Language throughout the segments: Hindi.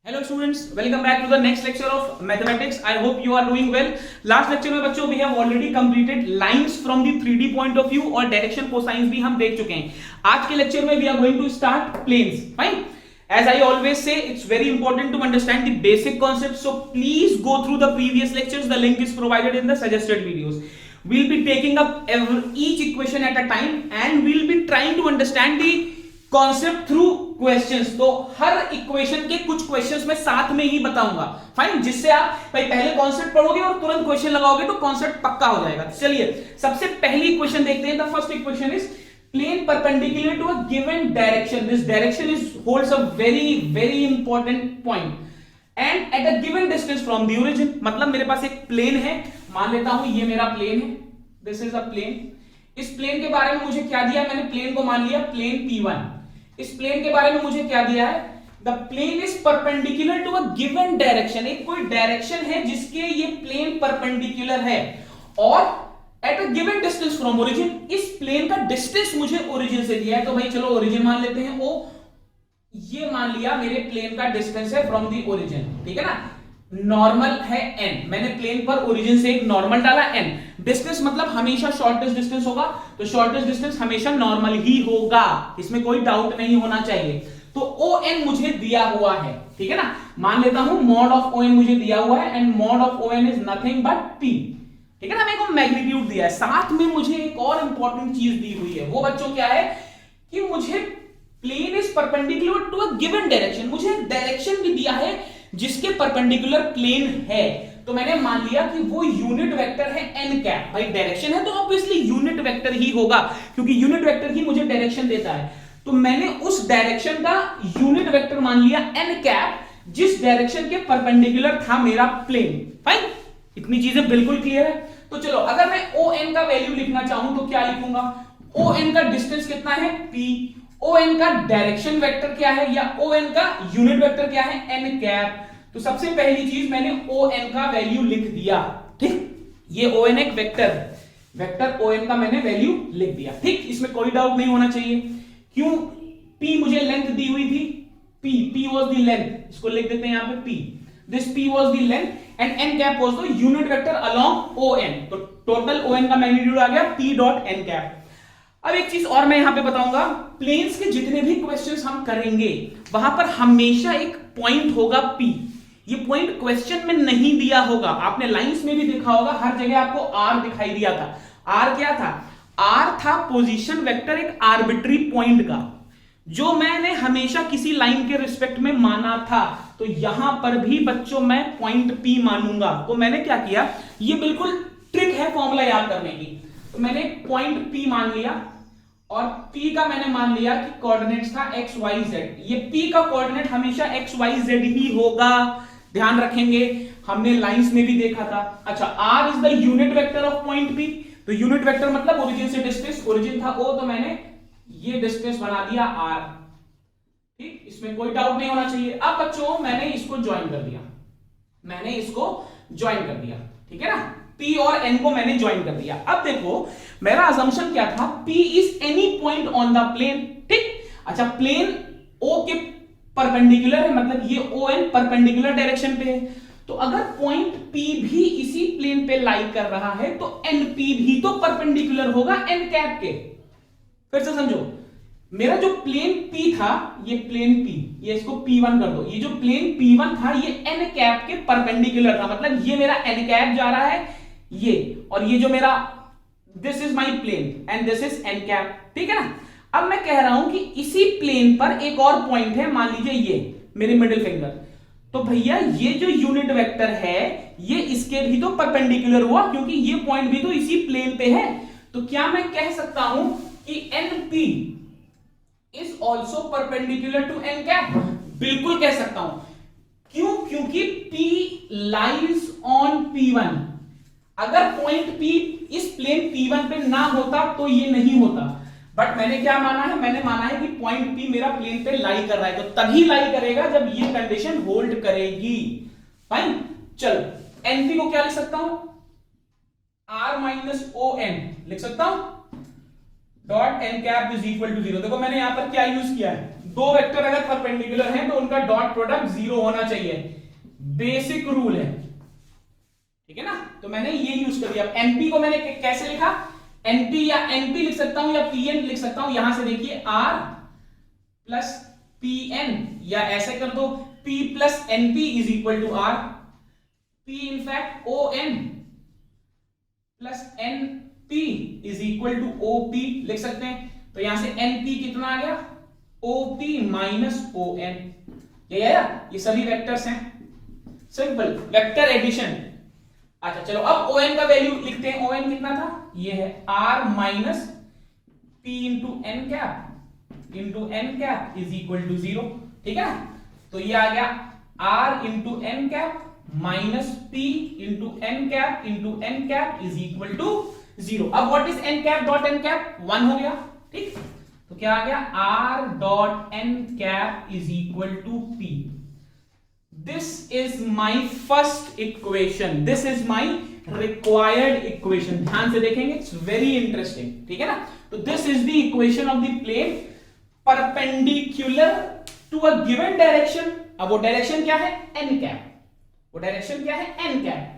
Hello students, welcome back to the next lecture of mathematics. I hope you are doing well. Last lecture में बच्चों we have already completed lines from the 3D point of view और direction cosines भी हम देख चुके हैं. आज के lecture में we are going to start planes. Fine. As I always say, it's very important to understand the basic concepts. So please go through the previous lectures. The link is provided in the suggested videos. We'll be taking up each equation at a time and we'll be trying to understand the concept through questions. तो हर इक्वेशन के कुछ क्वेश्चंस मैं साथ में ही बताऊंगा. फाइन, जिससे आप भाई पहले कॉन्सेप्ट पढ़ोगे और तुरंत क्वेश्चन लगाओगे तो कॉन्सेप्ट पक्का हो जाएगा. चलिए सबसे पहली इक्वेशन देखते हैं. The first equation is plane perpendicular to a given direction. This direction is holds a very very important point and at a given distance from the origin. मतलब मेरे पास एक प्लेन है, मान लेता हूं ये मेरा प्लेन है. This is a plane. इस प्लेन के बारे में मुझे क्या दिया, मैंने प्लेन को मान लिया प्लेन P1. इस प्लेन के बारे में मुझे क्या दिया है, the plane is perpendicular to a given direction. एक कोई डायरेक्शन है जिसके ये प्लेन परपेंडिकुलर है और eight a given distance from origin. इस प्लेन का डिस्टेंस मुझे ओरिजिन से दिया है, तो भाई चलो ओरिजिन मान लेते हैं O. ये मान लिया मेरे प्लेन का डिस्टेंस है फ्रॉम द ओरिजिन. ठीक है ना. नॉर्मल है n, मैंने प्लेन पर ओरिजिन से एक नॉर्मल डाला n. डिस्टेंस मतलब हमेशा शॉर्टेस्ट डिस्टेंस होगा, तो शॉर्टेस्ट डिस्टेंस हमेशा नॉर्मल ही होगा, इसमें कोई डाउट नहीं होना चाहिए. तो ON मुझे दिया हुआ है. ठीक है ना. मान लेता हूं मॉड ऑफ ON मुझे दिया हुआ है and mod of ON is nothing but P. ठीक है ना. मेरे को मैग्नीट्यूड दिया है, साथ में मुझे एक और इंपॉर्टेंट चीज दी हुई है. वो बच्चों क्या है कि मुझे plane is perpendicular to a given direction. मुझे डायरेक्शन भी दिया है जिसके परपेंडिकुलर प्लेन है. तो मैंने मान लिया कि वो यूनिट वेक्टर है n कैप. भाई डायरेक्शन है तो ऑब्वियसली यूनिट वेक्टर ही होगा, क्योंकि यूनिट वेक्टर ही मुझे डायरेक्शन देता है. तो मैंने उस डायरेक्शन का यूनिट वेक्टर मान लिया n कैप, जिस डायरेक्शन के परपेंडिकुलर था मेरा प्लेन. फाइन, इतनी चीजें बिल्कुल क्लियर है. तो चलो अगर मैं ON का वैल्यू लिखना चाहूं तो क्या लिखूंगा. ON का डिस्टेंस कितना है P, ON का डायरेक्शन वेक्टर क्या है या ON का यूनिट वेक्टर क्या है n कैप. तो सबसे पहली चीज मैंने ON का वैल्यू लिख दिया. ठीक, ये ON एक वेक्टर है, वेक्टर ON का मैंने वैल्यू लिख दिया. ठीक, इसमें कोई डाउट नहीं होना चाहिए. क्यों, P मुझे लेंथ दी हुई थी, P वाज द लेंथ, इसको लिख देते हैं यहां पे P. This P was the length and n cap was the unit vector along ON. तो टोटल ON का मैग्नीट्यूड आ गया P डॉट n कैप. अब एक चीज और मैं यहां पे बताऊंगा, प्लेन्स के जितने भी क्वेश्चंस हम करेंगे वहां पर हमेशा एक पॉइंट होगा P. ये पॉइंट क्वेश्चन में नहीं दिया होगा, आपने लाइंस में भी देखा होगा, हर जगह आपको R दिखाई दिया था. R क्या था, R था पोजीशन वेक्टर एक आर्बिट्री पॉइंट का, जो मैंने हमेशा किसी लाइन के रिस्पेक्ट में माना था. तो यहां पर भी बच्चों मैं पॉइंट P मानूंगा. तो मैंने क्या किया, ये बिल्कुल ट्रिक है फॉर्मूला याद करने की. तो मैंने पॉइंट P मान लिया और P का मैंने मान लिया कि कोऑर्डिनेट्स था x y z. ये P का कोऑर्डिनेट हमेशा x y z ही होगा, ध्यान रखेंगे, हमने लाइंस में भी देखा था. अच्छा, R is the unit vector of point P. तो यूनिट वेक्टर मतलब ओरिजिन से डिस्टेंस, ओरिजिन था O, तो मैंने ये डिस्टेंस बना दिया R. ठीक, इसमें कोई डाउट नहीं होना चाहिए. अब बच्चों मैंने इसको ज्वाइन कर दिया, मैंने इसको ज्वाइन कर दिया. ठीक है ना, P और N को मैंने ज्वाइन कर दिया. अब देखो मेरा असम्पशन क्या था, P is any point on the plane. ठीक, अच्छा प्लेन O के परपेंडिकुलर है, मतलब ये ON परपेंडिकुलर डायरेक्शन पे है. तो अगर पॉइंट P भी इसी प्लेन पे लाई कर रहा है तो NP भी तो परपेंडिकुलर होगा n कैप के. फिर से समझो, मेरा जो प्लेन P था, ये प्लेन P, ये इसको P1 कर दो. ये जो प्लेन P1 था ये n कैप के परपेंडिकुलर था, मतलब ये मेरा n कैप जा रहा है ये, और ये जो मेरा this is my plane and this is n cap. ठीक है ना. अब मैं कह रहा हूं कि इसी प्लेन पर एक और पॉइंट है, मान लीजिए ये मेरी मिडिल फिंगर. तो भैया ये जो यूनिट वेक्टर है ये इसके भी तो परपेंडिकुलर हुआ, क्योंकि ये पॉइंट भी तो इसी प्लेन पे है. तो क्या मैं कह सकता हूं कि NP is also perpendicular to n cap? बिल्कुल कह सकता हूं. क्यों, क्योंकि P लाइज ऑन P1. अगर पॉइंट P इस प्लेन P1 पे ना होता तो ये नहीं होता, बट मैंने क्या माना है, मैंने माना है कि पॉइंट P मेरा प्लेन पे लाई कर रहा है. तो तभी लाई करेगा जब ये कंडीशन होल्ड करेगी. फाइन, चल NP को क्या लिख सकता हूं, R माइनस ON लिख सकता हूं, dot n cap is equal to 0. देखो मैंने यहां पर क्या यूज किया है, दो वेक्टर अगर परपेंडिकुलर हैं तो उनका डॉट प्रोडक्ट 0 होना चाहिए, बेसिक रूल है, ठीक है ना। तो मैंने ये यूज कर दिया। एनपी को मैंने कैसे लिखा, एनपी या एनपी लिख सकता हूं या पीएन लिख सकता हूं। यहां से देखिए आर प्लस पीएन, या ऐसे कर दो P plus NP is equal to R, P in fact O N plus N P is equal to O P लिख सकते हैं। तो यहां से एन पी कितना आ गया, O P minus O N, ये आया। ये सभी वेक्टर्स हैं, सिंपल वेक्टर एडिशन। अच्छा चलो अब ओ एन का वैल्यू लिखते हैं। ओ एन कितना था, ये है R minus P into N cap is equal to 0, ठीक है ना। तो ये आ गया R into N cap minus P into N cap is equal to 0। अब what is N cap dot N cap, 1 हो गया, ठीक। तो क्या आ गया, R dot N cap is equal to P. This is my first equation, this is my required equation. ध्यान से देखेंगे, इट्स वेरी इंटरेस्टिंग, ठीक है ना। तो this is the equation of the plane perpendicular to a given direction. अब वो डायरेक्शन क्या है, एन कैप, वो डायरेक्शन क्या है, N cap,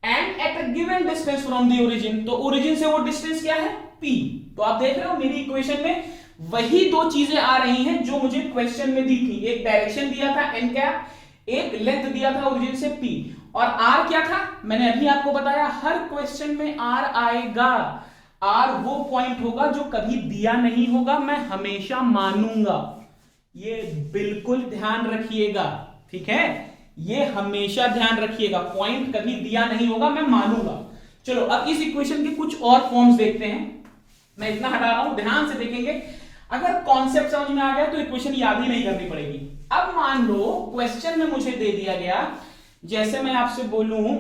and at a given distance from the origin. तो ओरिजिन से वो डिस्टेंस क्या है, पी। तो आप देख रहे हो मेरी इक्वेशन में वही दो चीजें आ रही हैं जो मुझे क्वेश्चन में दी थी। एक डायरेक्शन दिया था एन कैप, एक लेंथ दिया था ओरिजिन से पी, और आर क्या था, मैंने अभी आपको बताया हर क्वेश्चन में आर आएगा। आर वो पॉइंट होगा जो कभी दिया नहीं होगा, मैं हमेशा मानूंगा, ये बिल्कुल ध्यान रखिएगा, ठीक है। ये हमेशा ध्यान रखिएगा, पॉइंट कभी दिया नहीं होगा, मैं मानूंगा। चलो अब इस इक्वेशन के कुछ और फॉर्म्स देखते हैं। मैं इतना हटा रहा हूं, ध्यान से देखेंगे। अगर कॉन्सेप्ट समझ में आ गया तो इक्वेशन याद ही नहीं करनी पड़ेगी। अब मान लो क्वेश्चन में मुझे दे दिया गया, जैसे मैं आपसे बोलूं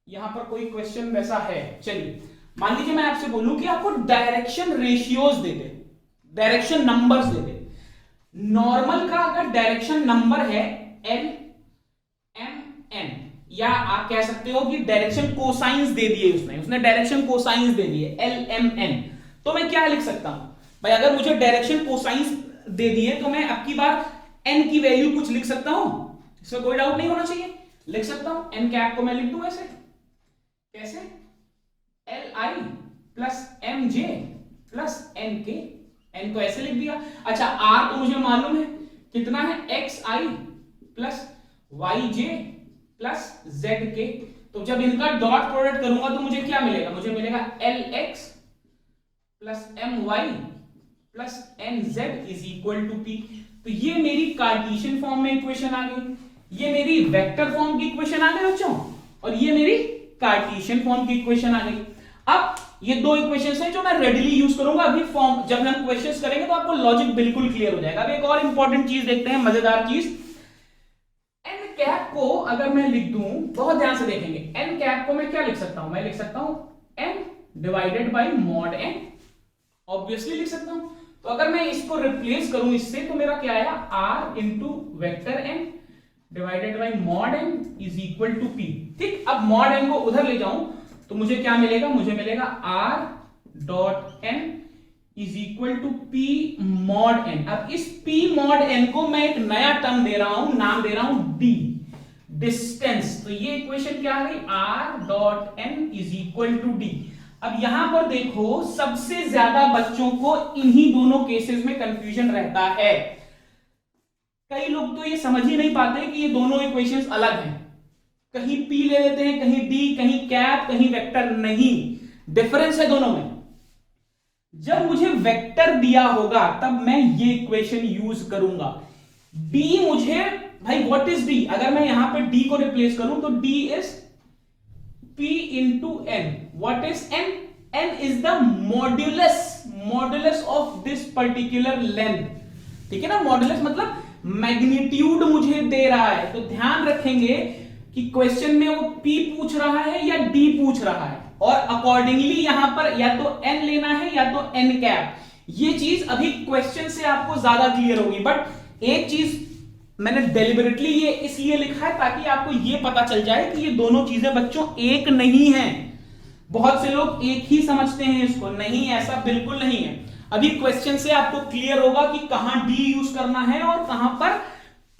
यहां पर कोई क्वेश्चन वैसा है, चलिए मान लीजिए मैं आपसे बोलूं कि आपको direction ratios they they, direction numbers they they. Normal का अगर डायरेक्शन नंबर है एल एम एन, या आप कह सकते हो कि डायरेक्शन कोसाइंस दे दिए उसने डायरेक्शन कोसाइंस दे दिए एल एम एन, तो मैं क्या लिख सकता हूं भाई, अगर मुझे डायरेक्शन कोसाइंस दे दिए तो मैं अब की बार एन की वैल्यू कुछ लिख सकता हूं, इसमें कोई डाउट नहीं होना चाहिए, लिख सकता हूं। एन कैप को मैं लिख दूं ऐसे, कैसे, L I plus M J plus N K, N को ऐसे लिख दिया। अच्छा आर तो मुझे मालूम है कितना है, एक्स आई प्लस वाई जे प्लस जेड के। तो जब इनका डॉट प्रोडक्ट करूंगा तो मुझे क्या मिलेगा, मुझे मिलेगा L X plus M Y plus N Z is equal to P. तो ये मेरी कार्टेशियन फॉर्म में इक्वेशन आ गई, ये मेरी वेक्टर फॉर्म की इक्वेशन आ गई बच्चों, और ये मेरी कार्टेशियन फॉर्म की इक्वेशन आ गई। अब ये दो इक्वेशंस हैं जो मैं रेडिली यूज करूंगा अभी फॉर्म, जब हम क्वेश्चंस करेंगे तो आपको लॉजिक बिल्कुल क्लियर हो जाएगा। अब एक और इंपॉर्टेंट चीज देखते हैं, मजेदार चीज। एन कैप को अगर मैं लिख दूं, बहुत ध्यान से देखेंगे, एन कैप को मैं क्या लिख सकता हूं, मैं लिख सकता हूं N divided by mod N, obviously लिख सकता हूं। तो अगर मैं इसको रिप्लेस करूं इससे, तो मेरा क्या आया, R into vector N divided by mod N is equal to P. ठीक, अब मॉड एन को उधर ले जाऊं तो मुझे क्या मिलेगा, मुझे मिलेगा R dot N is equal to P mod N. अब इस पी मॉड एन को मैं एक नया टर्म दे रहा हूं, नाम दे रहा हूं डी, डिस्टेंस। तो ये इक्वेशन क्या आ गई, R dot N is equal to D. अब यहां पर देखो, सबसे ज्यादा बच्चों को इन्हीं दोनों केसेस में कंफ्यूजन रहता है। कई लोग तो ये समझ ही नहीं पाते कि ये दोनों इक्वेशंस अलग हैं, कहीं P ले लेते हैं, कहीं D, कहीं कैप, कहीं वेक्टर। नहीं, डिफरेंस है दोनों में। जब मुझे वेक्टर दिया होगा तब मैं ये इक्वेशन यूज करूंगा। D मुझे, भाई व्हाट इज D, अगर मैं यहां पे D को रिप्लेस करूं तो D is P into N। What is N? N is the modulus of this particular length. ठीक है ना, मॉड्यूलस मतलब मैग्नीट्यूड मुझे दे रहा है। तो ध्यान रखेंगे कि क्वेश्चन में वो P पूछ रहा है या D पूछ रहा है, और अकॉर्डिंगली यहां पर या तो N लेना है या तो N कैप। ये चीज अभी क्वेश्चन से आपको ज्यादा क्लियर होगी, बट एक चीज मैंने डेलिबरेटली ये इसलिए लिखा है ताकि आपको ये पता चल जाए कि ये दोनों चीजें बच्चों एक नहीं है। बहुत से लोग एक ही समझते हैं इसको, नहीं, ऐसा बिल्कुल नहीं है। अभी क्वेश्चन से आपको क्लियर होगा कि कहां डी यूज करना है और कहां पर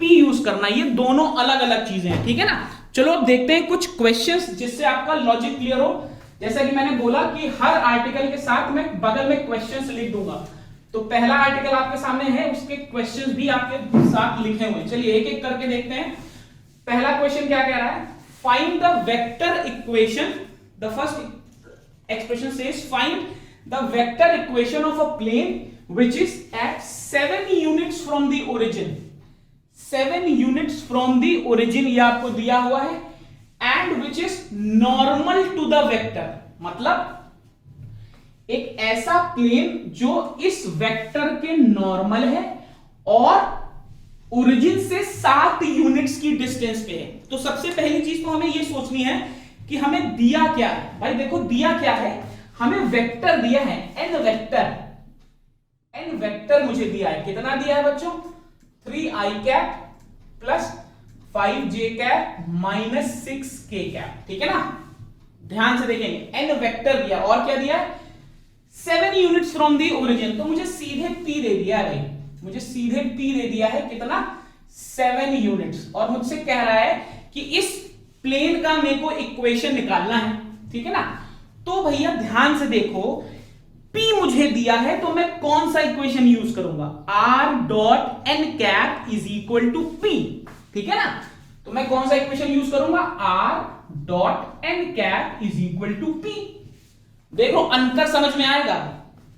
पी यूज करना है, ये दोनों अलग अलग चीजें हैं, ठीक है ना। चलो अब देखते हैं कुछ क्वेश्चंस जिससे आपका लॉजिक क्लियर हो। जैसा कि मैंने बोला कि हर आर्टिकल के साथ मैं बगल में क्वेश्चंस लिख दूंगा, तो पहला आर्टिकल आपके सामने है, उसके क्वेश्चंस भी आपके साथ लिखे हुए हैं। चलिए एक एक करके देखते हैं। पहला क्वेश्चन क्या कह रहा है, find the vector equation, the first expression says find the vector equation of a plane which is at 7 units from the origin. 7 units from the origin ये आपको दिया हुआ है, and which is normal to the vector, मतलब एक ऐसा प्लेन जो इस वेक्टर के नॉर्मल है और ओरिजिन से 7 यूनिट्स की डिस्टेंस पे है। तो सबसे पहली चीज तो हमें ये सोचनी है कि हमें दिया क्या है। भाई देखो दिया क्या है, हमें वेक्टर दिया है एन वेक्टर। एन वेक्टर मुझे दिया है, कितना दिया है बच्चों, 3i cap plus 5j cap minus 6k cap, ठीक है ना। ध्यान से देखेंगे, एन वेक्टर दिया और क्या दिया है, 7 यूनिट्स फ्रॉम दी ओरिजिन। तो मुझे सीधे p दे दिया है भाई, मुझे सीधे p दे दिया है, कितना, 7 यूनिट्स। और मुझसे कह रहा है कि इस प्लेन का मेरे को इक्वेशन निकालना है, ठीक है ना। तो भैया ध्यान से देखो, P मुझे दिया है तो मैं कौन सा इक्वेशन यूज करूंगा, r dot N cap is equal to p, ठीक है ना। तो मैं कौन सा इक्वेशन यूज करूंगा, r dot N cap is equal to p। देखो अंतर समझ में आएगा,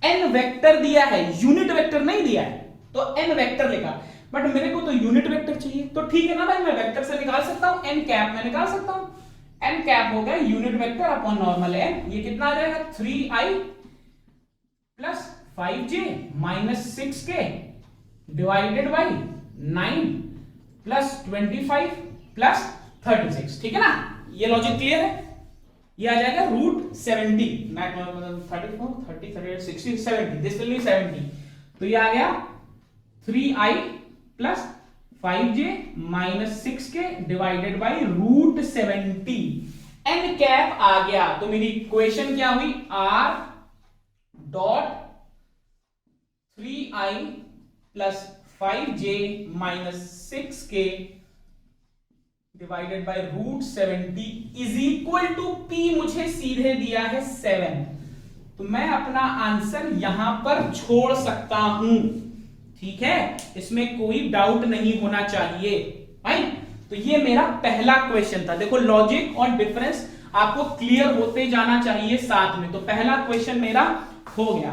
n वेक्टर दिया है, यूनिट वेक्टर नहीं दिया है, तो n वेक्टर लिखा, बट मेरे को तो यूनिट वेक्टर चाहिए। तो ठीक है ना भाई, मैं वेक्टर से निकाल सकता हूं, n कैप में निकाल सकता हूं। n कैप हो गया unit vector upon normal n, ये कितना आ जाएगा, 3i plus 5j minus 6k divided by 9 plus 25 plus 36, ठीक है ना। ये लॉजिक क्लियर है। ये आ जाएगा रूट 70, 34 30 38 60 70, दिस विल बी 70। तो ये आ गया 3i plus 5j minus 6k divided by root 70। N cap आ गया, तो मेरी इक्वेशन क्या हुई, r dot 3i plus 5j minus 6k divided by root 70 is equal to p मुझे सीधे दिया है 7। तो मैं अपना आंसर यहां पर छोड़ सकता हूं, ठीक है, इसमें कोई डाउट नहीं होना चाहिए भाई। तो ये मेरा पहला क्वेश्चन था। देखो लॉजिक और डिफरेंस आपको क्लियर होते जाना चाहिए साथ में। तो पहला क्वेश्चन मेरा हो गया।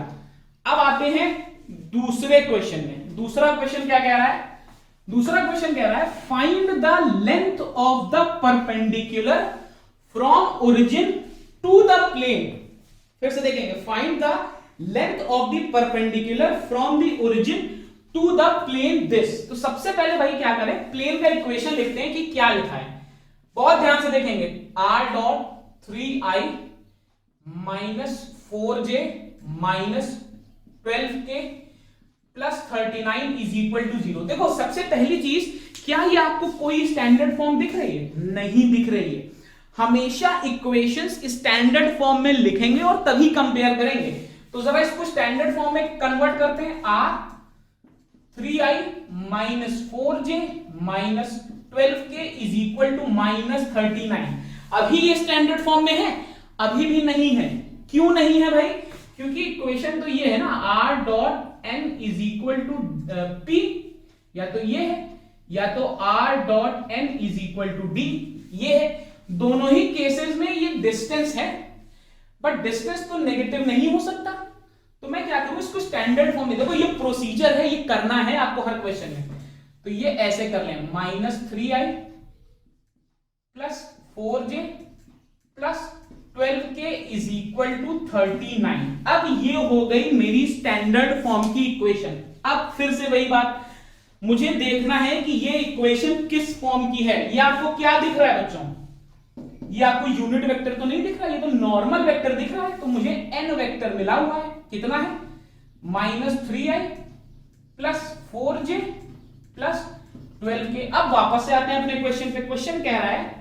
अब आते हैं दूसरे क्वेश्चन में। दूसरा क्वेश्चन क्या कह रहा है, दूसरा क्वेश्चन कह रहा है find the length of the perpendicular from origin to the plane. फिर से देखेंगे, find the length of the perpendicular from the origin to the plane this. तो सबसे पहले भाई क्या करें, प्लेन का इक्वेशन लिखते हैं कि क्या लिखा है। बहुत ध्यान से देखेंगे, r dot 3i minus 4j minus 12k plus 39 is equal to 0। देखो सबसे पहली चीज, क्या ये आपको कोई स्टैंडर्ड फॉर्म दिख रही है, नहीं दिख रही है। हमेशा इक्वेशंस स्टैंडर्ड फॉर्म में लिखेंगे और तभी कंपेयर करेंगे। तो जरा इसको स्टैंडर्ड फॉर्म में कन्वर्ट करते हैं, r 3i minus 4j minus 12k is equal to minus 39। अभी ये स्टैंडर्ड फॉर्म में है, अभी भी नहीं है। क्यों नहीं है भाई, क्योंकि इक्वेशन तो ये है ना, r dot n is equal to p, या तो ये है या तो r dot n is equal to d, ये है। दोनों ही केसेस में ये डिस्टेंस है, बट डिस्टेंस तो नेगेटिव नहीं हो सकता। तो मैं क्या करूं, इसको स्टैंडर्ड फॉर्म में, देखो ये प्रोसीजर है, ये करना है आपको हर क्वेश्चन में। तो ये ऐसे कर लें, minus 3i plus 4j plus 12k is equal to 39। अब ये हो गई मेरी स्टैंडर्ड फॉर्म की इक्वेशन। अब फिर से वही बात, मुझे देखना है कि ये इक्वेशन किस फॉर्म की है। ये आपको क्या दिख रहा है बच्चों, ये आपको यूनिट वेक्टर तो नहीं दिख रहा, ये तो नॉर्मल वेक्टर दिख रहा है। तो मुझे एन वेक्टर मिला हुआ है, कितना है, minus 3i plus 4j plus 12k। अब वापस से आते हैं अपने क्वेश्चन पे। क्वेश्चन कह रहा है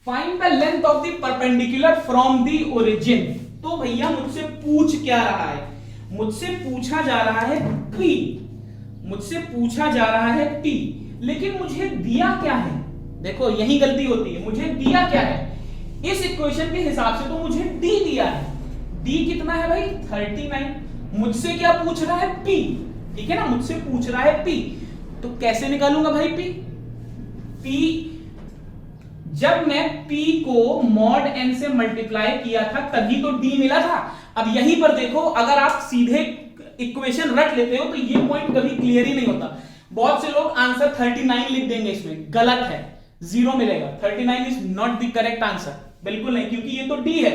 find the length of the perpendicular from the origin. तो भैया मुझसे पूछ क्या रहा है, मुझसे पूछा जा रहा है P, मुझसे पूछा जा रहा है P, लेकिन मुझे दिया क्या है? देखो यही गलती होती है, मुझे दिया क्या है? इस इक्वेशन के हिसाब से तो मुझे D दिया है। D कितना है भाई? 39। मुझसे क्या पूछ रहा है? P, ठीक है ना, मुझसे पूछ रहा है P, तो कैसे निकालूंगा भाई P? P जब मैं P को मॉड n से मल्टीप्लाई किया था तभी तो D मिला था। अब यहीं पर देखो, अगर आप सीधे इक्वेशन रख लेते हो तो ये पॉइंट कभी क्लियर ही नहीं होता। बहुत से लोग आंसर 39 लिख देंगे, इसमें गलत है, 0 मिलेगा। 39 is not the correct answer, बिल्कुल नहीं, क्योंकि ये तो D है।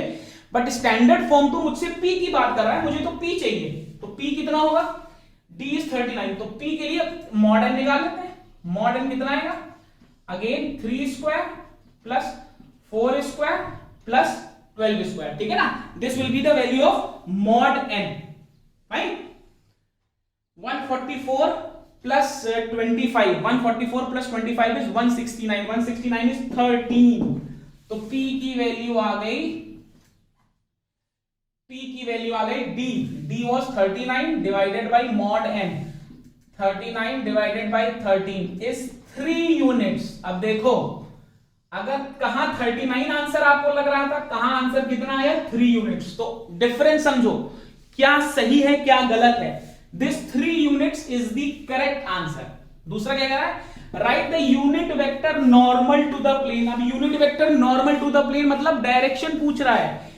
बट स्टैंडर्ड फॉर्म तो मुझसे P की बात कर रहा है, मुझे तो P चाहिए, तो P कितना होगा? D इज 39, तो P के लिए मॉड n निकाल लेते हैं। मॉड n कितना आएगा? Again 3 square plus 4 square plus 12 square, ठीक है ना। This will be the value of mod n, right. 144 plus 25, 144 plus 25 is 169, 169 is 13, तो P की वैल्यू आ गई, P की वैल्यू आ गई D, D was 39 divided by mod n, 39 divided by 13 is 3 units. अब देखो, अगर कहां 39 आंसर आपको लग रहा था, कहां आंसर कितना आया? 3 यूनिट्स। तो डिफरेंस समझो, क्या सही है क्या गलत है। This 3 units is the correct answer. दूसरा क्या कह रहा है? Right the unit vector normal to the plane. अब unit vector normal to the plane मतलब डायरेक्शन पूछ रहा है,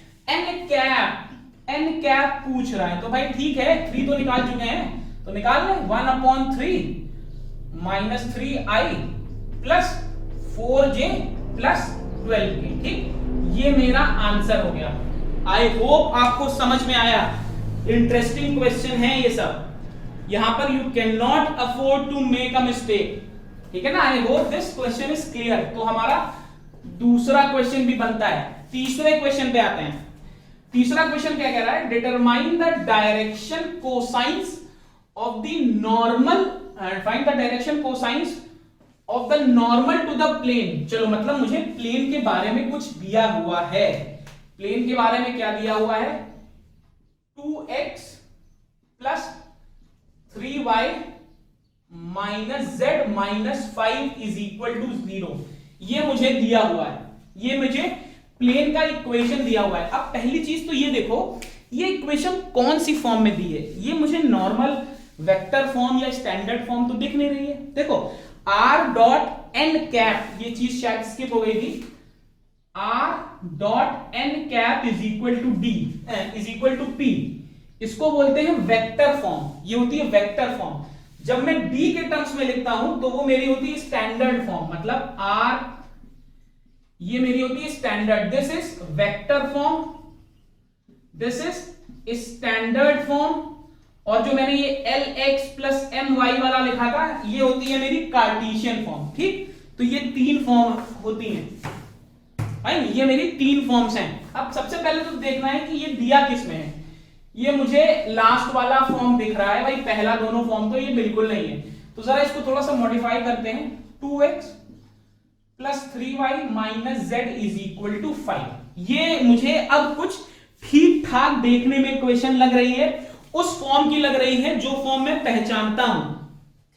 एन कैप पूछ रहा है, तो भाई ठीक है, 3 तो निकाल चुके हैं, तो निकाल ले। 1/3 minus 3i plus 4j plus 12k, ठीक, ये मेरा आंसर हो गया। आई होप आपको समझ में आया। इंटरेस्टिंग क्वेश्चन है ये सब, यहां पर you can not afford to make a mistake, ठीक है ना। I hope this question is clear. तो हमारा दूसरा क्वेश्चन भी बनता है। तीसरे क्वेश्चन पे आते हैं। तीसरा क्वेश्चन क्या कह रहा है? Determine the direction cosines of the normal, find the direction cosines of the normal to the plane. चलो, मतलब मुझे प्लेन के बारे में कुछ दिया हुआ है। प्लेन के बारे में क्या दिया हुआ है? 2x plus 3y minus z minus 5 is equal to 0, ये मुझे दिया हुआ है। ये मुझे प्लेन का इक्वेशन दिया हुआ है। अब पहली चीज तो ये देखो, ये इक्वेशन कौन सी फॉर्म में दी है? ये मुझे नॉर्मल वेक्टर फॉर्म या स्टैंडर्ड फॉर्म तो दिख नहीं रही है। देखो, r डॉट एन कैप, ये चीज शायद स्किप हो गई थी। r dot N cap is equal to D is equal to p, इसको बोलते हैं वेक्टर फॉर्म। ये होती है वेक्टर फॉर्म। जब मैं d के टर्म्स में लिखता हूं तो वो मेरी होती है स्टैंडर्ड फॉर्म, मतलब r, ये मेरी होती है standard. This is vector form, this is standard form, और जो मैंने ये lx प्लस my वाला लिखा था, ये होती है मेरी कार्टेशियन फॉर्म, ठीक। तो ये 3 फॉर्म होती हैं भाई, ये मेरी 3 फॉर्म्स हैं। अब सबसे पहले तो देखना है कि ये दिया किस में है। ये मुझे लास्ट वाला फॉर्म दिख रहा है भाई, पहला दोनों फॉर्म तो ये बिल्कुल नहीं है। तो जरा इसको थोड़ा सा मॉडिफाई करते हैं। 2x plus 3y minus z is equal to 5, ये मुझे अब कुछ ठीक ठाक देखने में क्वेश्चन लग रही है, उस फॉर्म की लग रही है जो फॉर्म मैं पहचानता हूं,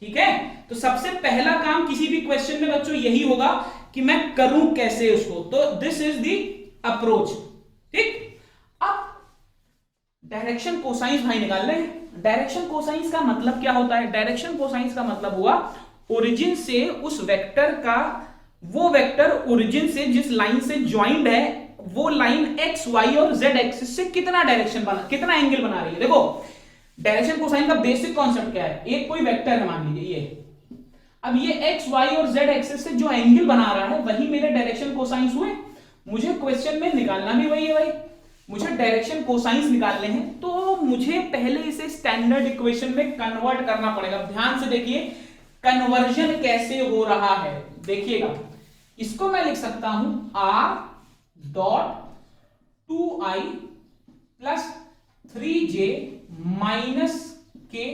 ठीक है। तो सबसे पहला काम किसी भी क्वेश्चन में बच्चों यही होगा कि मैं करूं कैसे उसको। तो दिस इज द अप्रोच, ठीक। अब डायरेक्शन कोसाइंस भाई निकाल ले। डायरेक्शन कोसाइंस का मतलब क्या होता है? डायरेक्शन कोसाइंस का मतलब हुआ ओरिजिन से उस वेक्टर का, वो वेक्टर ओरिजिन से जिस लाइन से ज्वाइंट है, वो लाइन एक्स वाई और जेड एक्सिस से कितना डायरेक्शन बना, कितना एंगल बना रही है। देखो, डायरेक्शन कोसाइन का बेसिक कॉन्सेप्ट क्या है? एक कोई वेक्टर है, मान लीजिए ये, अब ये एक्स वाई और जेड एक्सिस से जो एंगल बना रहा है वही मेरे डायरेक्शन कोसाइंस हुए। मुझे क्वेश्चन में निकालना भी वही है भाई, मुझे डायरेक्शन कोसाइंस निकालने हैं, तो मुझे पहले इसे स्टैंडर्ड इक्वेशन में कन्वर्ट करना पड़ेगा। ध्यान से देखिए कन्वर्जन कैसे हो रहा है, देखिएगा। इसको मैं लिख सकता हूं r dot 2i plus 3j minus k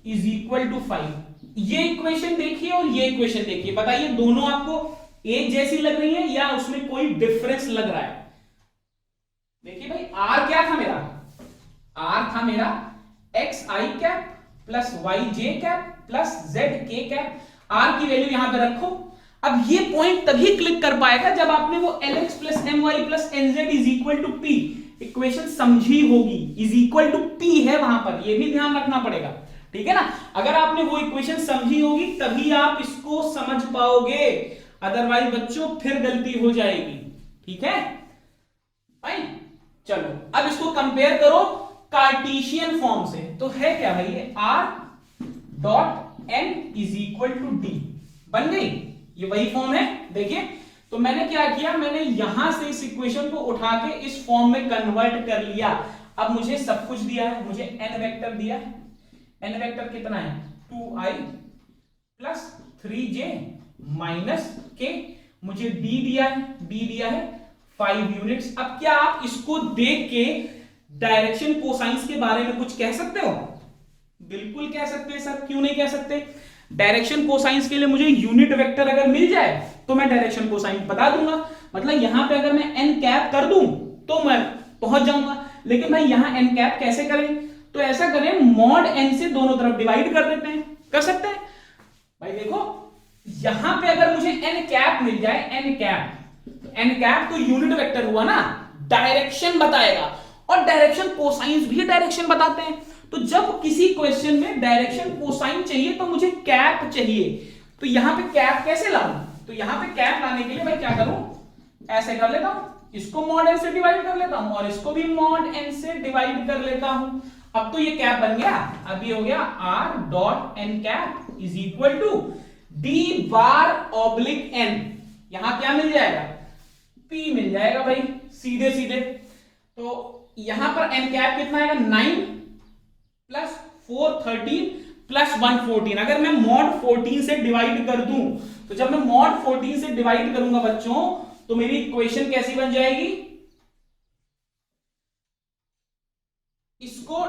is equal to 5। ये इक्वेशन देखिए और ये इक्वेशन देखिए, बताइए दोनों आपको एक जैसी लग रही है या उसमें कोई डिफरेंस लग रहा है? देखिए भाई, r क्या था मेरा? r था मेरा x i cap plus y j cap plus z k cap. Are की वैल्यू यहां पे रखो। अब ये पॉइंट तभी क्लिक कर पाएगा जब आपने वो L X plus M Y plus N Z is equal to P equation समझी होगी। इज इक्वल टू पी है वहां पर, ये भी ध्यान रखना पड़ेगा, ठीक है ना। अगर आपने वो इक्वेशन समझी होगी तभी आप इसको समझ पाओगे, अदरवाइज बच्चों फिर गलती हो जाएगी, ठीक है फाइन। चलो अब इसको कंपेयर करो कार्टेशियन फॉर्म से। तो है क्या भाई, R dot N is equal to D बन गई, ये वही फॉर्म है। देखिए तो मैंने क्या किया, मैंने यहां से इस इक्वेशन को उठा के इस फॉर्म में कन्वर्ट कर लिया। अब मुझे सब कुछ दिया है, मुझे एन वेक्टर दिया है। एन वेक्टर कितना है 2i प्लस 3j माइनस के, मुझे डी दिया है, डी दिया है 5 यूनिट्स। अब क्या आप इसको देख के डायरेक्शन कोसाइंस के बारे में कुछ कह सकते हो? बिल्कुल कह सकते हैं सर, क्यों नहीं कह सकते। डायरेक्शन कोसाइंस के लिए मुझे यूनिट वेक्टर अगर मिल जाए तो मैं डायरेक्शन कोसाइन बता दूंगा। मतलब यहां पे अगर मैं एन कैप कर दूं तो मैं पहुंच जाऊंगा। लेकिन भाई यहां एन कैप कैसे करें, तो ऐसा करें मॉड एन से दोनों तरफ डिवाइड कर देते हैं, कर सकते हैं भाई। देखो यहां पे अगर मुझे एन कैप मिल जाए, एन कैप, एन कैप तो यूनिट वेक्टर हुआ ना, डायरेक्शन बताएगा, और डायरेक्शन कोसाइंस भी डायरेक्शन बताते हैं। तो जब किसी क्वेश्चन में डायरेक्शन कोसाइन चाहिए तो मुझे कैप चाहिए। तो यहां पे कैप कैसे लाऊं, तो यहां पे कैप लाने के लिए भाई क्या करूं, ऐसे कर लेता हूं, इसको मॉड एन से डिवाइड कर लेता हूं और इसको भी मॉड एन से डिवाइड कर लेता हूं। अब तो ये कैप बन गया। अब ये हो गया R dot N cap is equal to D bar oblique N. यहां क्या मिल जाएगा, पी मिल जाएगा भाई, सीधे सीधे। तो यहां पर एन कैप कितना आएगा 9 प्लस 4 13 प्लस 1 14। अगर मैं मॉड 14 से डिवाइड कर दूं, तो जब मैं मॉड 14 से डिवाइड करूंगा बच्चों तो मेरी इक्वेशन कैसी बन जाएगी, इसको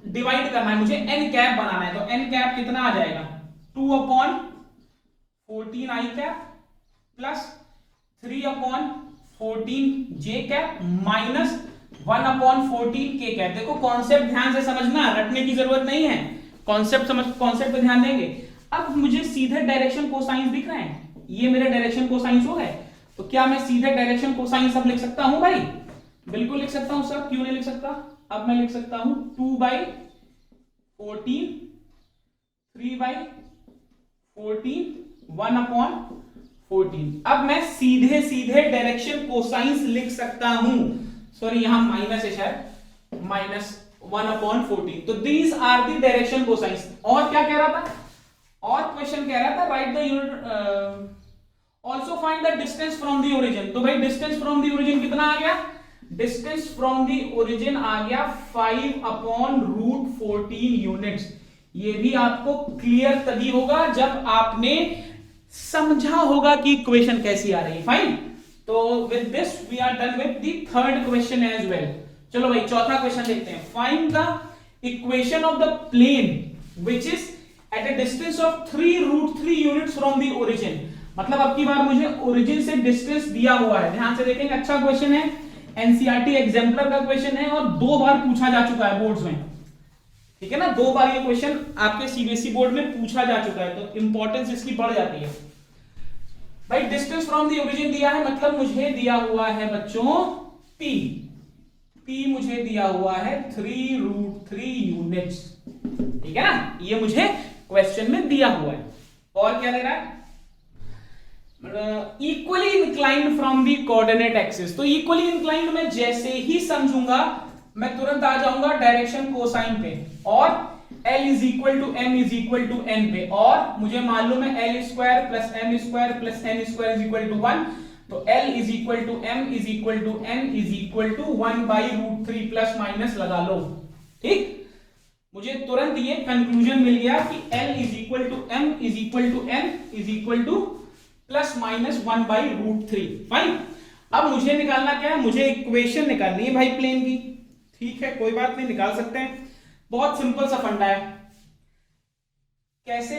डिवाइड करना है मुझे, एन कैप बनाना है। तो एन कैप कितना आ जाएगा 2/14 आई कैप प्लस 3/14 जे कैप माइनस 1/14 के कैप। देखो कॉन्सेप्ट ध्यान से समझना, रटने की जरूरत नहीं है, कॉन्सेप्ट समझ, कॉन्सेप्ट पे ध्यान देंगे। अब मुझे सीधे डायरेक्शन कोसाइंस दिख रहे हैं, ये मेरे डायरेक्शन कोसाइंस हो गए। तो क्या मैं सीधे डायरेक्शन कोसाइंस अब लिख सकता हूं भाई? बिल्कुल लिख सकता हूं सर, क्यों नहीं लिख सकता। अब मैं लिख सकता हूं 2/14 3/14 1/14। अब मैं सीधे सीधे डायरेक्शन कोसाइंस लिख सकता हूं, सॉरी यहां माइनस है शायद, माइनस 1/14। तो these are the direction cosines. और क्या कह रहा था, और क्वेश्चन कह रहा था right the unit also find the distance from the origin. तो भाई डिस्टेंस फ्रॉम द ओरिजिन कितना आ गया, डिस्टेंस फ्रॉम द ओरिजिन आ गया 5/√14 यूनिट्स। ये भी आपको क्लियर तभी होगा जब आपने समझा होगा कि इक्वेशन कैसी आ रही है। फाइन, तो with this we are done with the third question as well. चलो भाई चौथा क्वेश्चन देखते हैं। Find the equation of the plane which is at a distance of 3√3 units from the origin. मतलब अब की बार मुझे ओरिजिन से डिस्टेंस दिया हुआ है, ध्यान से देखेंगे, अच्छा क्वेश्चन है, एनसीईआरटी एग्जाम्पलर का क्वेश्चन है और 2 बार पूछा जा चुका है बोर्ड्स में, ठीक है ना। 2 बार ये क्वेश्चन आपके सीबीएसई बोर्ड में पूछा जा चुका है, तो इंपॉर्टेंस इसकी बढ़ जाती है। भाई डिस्टेंस फ्रॉम द ओरिजिन दिया है, मतलब मुझे दिया हुआ है बच्चों P मुझे दिया हुआ है 3√3 यूनिट्स, ठीक है ना, ये मुझे क्वेश्चन में दिया हुआ है। और क्या दे रहा है, equally inclined from the coordinate axis. तो इक्वली इंक्लाइंड में जैसे ही समझूंगा मैं तुरंत आ जाऊंगा डायरेक्शन कोसाइन पे, और L is equal to M is equal to N पे, और मुझे मालूम है L square plus M square plus N square is equal to 1। तो L is equal to M is equal to N is equal to 1/√3 plus minus लगा लो, ठीक। मुझे तुरंत ये कंक्लूजन मिल गया कि L is equal to M is equal to N is equal to plus minus 1/√3। Fine, अब मुझे निकालना क्या है, मुझे इक्वेशन निकालनी है भाई प्लेन की, ठीक है, कोई बात नहीं, निकाल सकते हैं। बहुत सिंपल सा फंडा है। कैसे,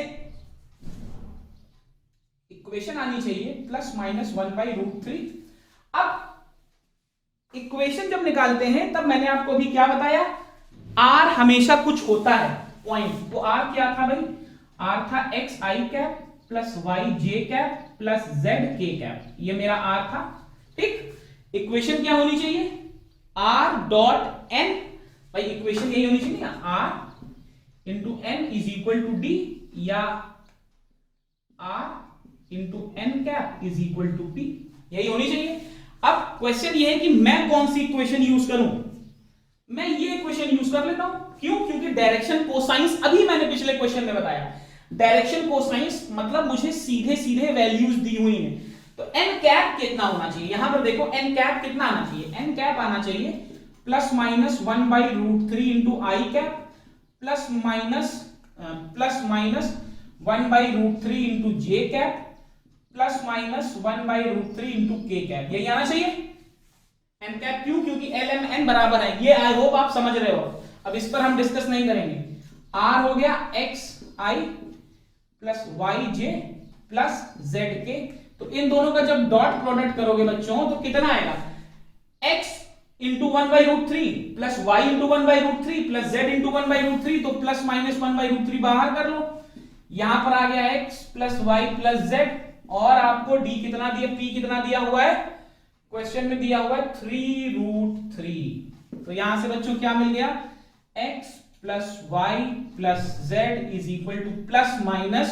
इक्वेशन आनी चाहिए प्लस माइनस 1/√3। अब इक्वेशन जब निकालते हैं तब मैंने आपको भी क्या बताया, आर हमेशा कुछ होता है, पॉइंट, वो आर क्या था भाई, आर था x i cap plus y j cap plus z k cap, ये मेरा आर था। ठीक, इक्वेशन क्या होनी चाहिए, आर डॉट एन, भाई इक्वेशन यही होनी चाहिए ना, r into n is equal to D, या r into N cap is equal to d, यही होनी चाहिए। अब क्वेश्चन ये है कि मैं कौन सी इक्वेशन यूज करूं, मैं ये इक्वेशन यूज कर लेता हूं, क्यों, क्योंकि डायरेक्शन कोसाइंस, अभी मैंने पिछले क्वेश्चन में बताया, डायरेक्शन कोसाइंस मतलब मुझे सीधे सीधे वैल्यूज दी हुई हैं, तो एन कैप कितना होना चाहिए, यहां पर देखो एन कैप कितना आना चाहिए, एन कैप आना चाहिए plus minus 1/√3 into i cap plus minus 1/√3 into j cap plus minus 1/√3 into k cap, यही आना चाहिए एन कैप। क्यों, क्योंकि एल एम एन बराबर है, ये आई होप आप समझ रहे हो, अब इस पर हम डिस्कस नहीं करेंगे। आर हो गया एक्स आई प्लस वाई जे प्लस जेड के, तो इन दोनों का जब डॉट प्रोडक्ट करोगे बच्चों तो कितना आएगा, x into 1/√3 plus Y into 1/√3 plus Z into 1/√3, तो प्लस माइनस 1/√3 बाहर कर लो, यहां पर आ गया x plus Y plus Z, और आपको d कितना दिया, p कितना दिया हुआ है, क्वेश्चन में दिया हुआ है 3√3, तो यहां से बच्चों क्या मिल गया, x plus Y plus Z is equal to plus minus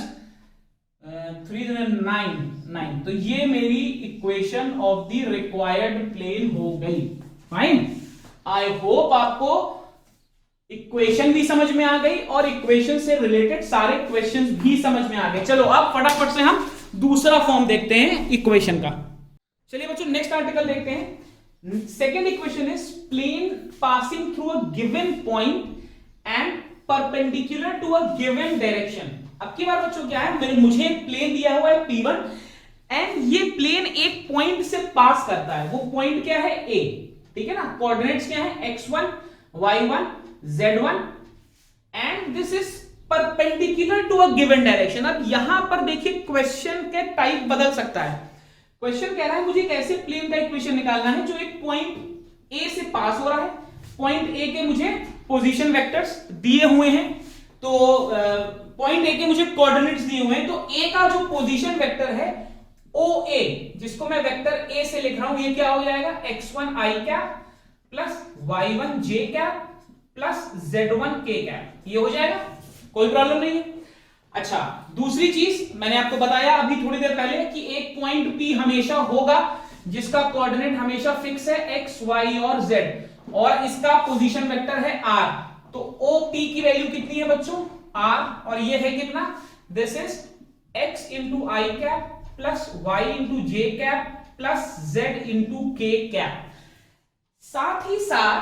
3/9, तो ये मेरी equation of the required plane हो गई। फाइन, आई होप आपको इक्वेशन भी समझ में आ गई और इक्वेशन से रिलेटेड सारे क्वेश्चंस भी समझ में आ गए। चलो अब फटाफट से हम दूसरा फॉर्म देखते हैं इक्वेशन का। चलिए बच्चों नेक्स्ट आर्टिकल देखते हैं। Second equation is plane passing through a given point and perpendicular to a given direction. अब की बार बच्चों क्या है, मुझे एक प्लेन दिया हुआ है P1 एंड ये प्लेन एक पॉइंट से पास करता है, वो पॉइंट क्या है A, ठीक है ना, कोऑर्डिनेट्स क्या है x1 y1 z1 and this is perpendicular to a given direction. अब यहां पर देखिए क्वेश्चन के टाइप बदल सकता है, क्वेश्चन कह रहा है मुझे एक ऐसे प्लेन का इक्वेशन निकालना है जो एक पॉइंट A से पास हो रहा है, पॉइंट A के मुझे पोजीशन वेक्टर्स दिए हुए हैं, तो पॉइंट A के मुझे कोऑर्डिनेट्स दिए हुए हैं, तो A का जो पोजीशन वेक्टर है OA, जिसको मैं वेक्टर A से लिख रहा हूं, ये क्या हो जाएगा, x1 i cap plus y1 j cap plus z1 k cap, ये हो जाएगा, कोई प्रॉब्लम नहीं है। अच्छा, दूसरी चीज मैंने आपको बताया अभी थोड़ी देर पहले कि एक पॉइंट P हमेशा होगा जिसका कोऑर्डिनेट हमेशा फिक्स है x, y और z, और इसका पोजीशन वेक्टर है r, तो OP की वैल्यू कितनी है बच्चों, r, और ये है कितना, this is x into i cap plus y into j cap plus z into k cap. साथ ही साथ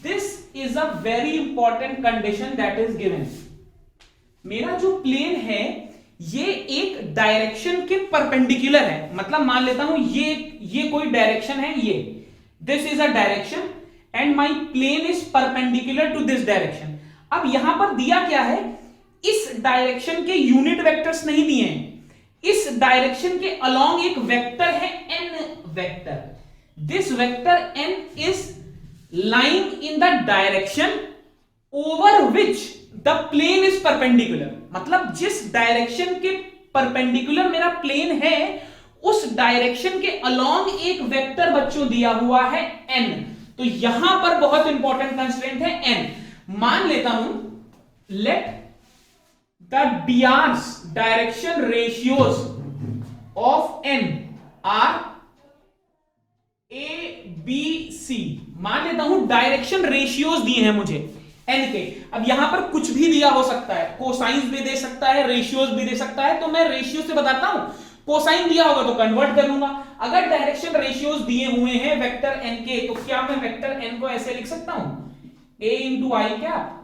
this is a very important condition that is given, मेरा जो प्लेन है ये एक डायरेक्शन के परपेंडिकुलर है, मतलब मान लेता हूं ये कोई डायरेक्शन है, ये this is a direction and my plane is perpendicular to this direction. अब यहां पर दिया क्या है, इस डायरेक्शन के यूनिट वेक्टर्स नहीं दिए हैं, इस डायरेक्शन के अलोंग एक वेक्टर है n vector, this vector n is lying in the direction over which the plane is perpendicular, मतलब जिस डायरेक्शन के परपेंडिकुलर मेरा प्लेन है उस डायरेक्शन के अलोंग एक वेक्टर बच्चों दिया हुआ है n, तो यहां पर बहुत इंपॉर्टेंट कंस्ट्रेंट है n। मान लेता हूं let the DRs direction ratios of n are ABC, मान लेता हूं डायरेक्शन रेशियोज दिए हैं मुझे n के। अब यहां पर कुछ भी दिया हो सकता है, कोसाइंस भी दे सकता है, रेशियोज भी दे सकता है, तो मैं रेशियो से बताता हूं, कोसाइन दिया होगा तो कन्वर्ट कर लूंगा। अगर डायरेक्शन रेशियोज दिए हुए हैं वेक्टर n के, तो क्या मैं वेक्टर n को ऐसे लिख सकता हूं, a into i cap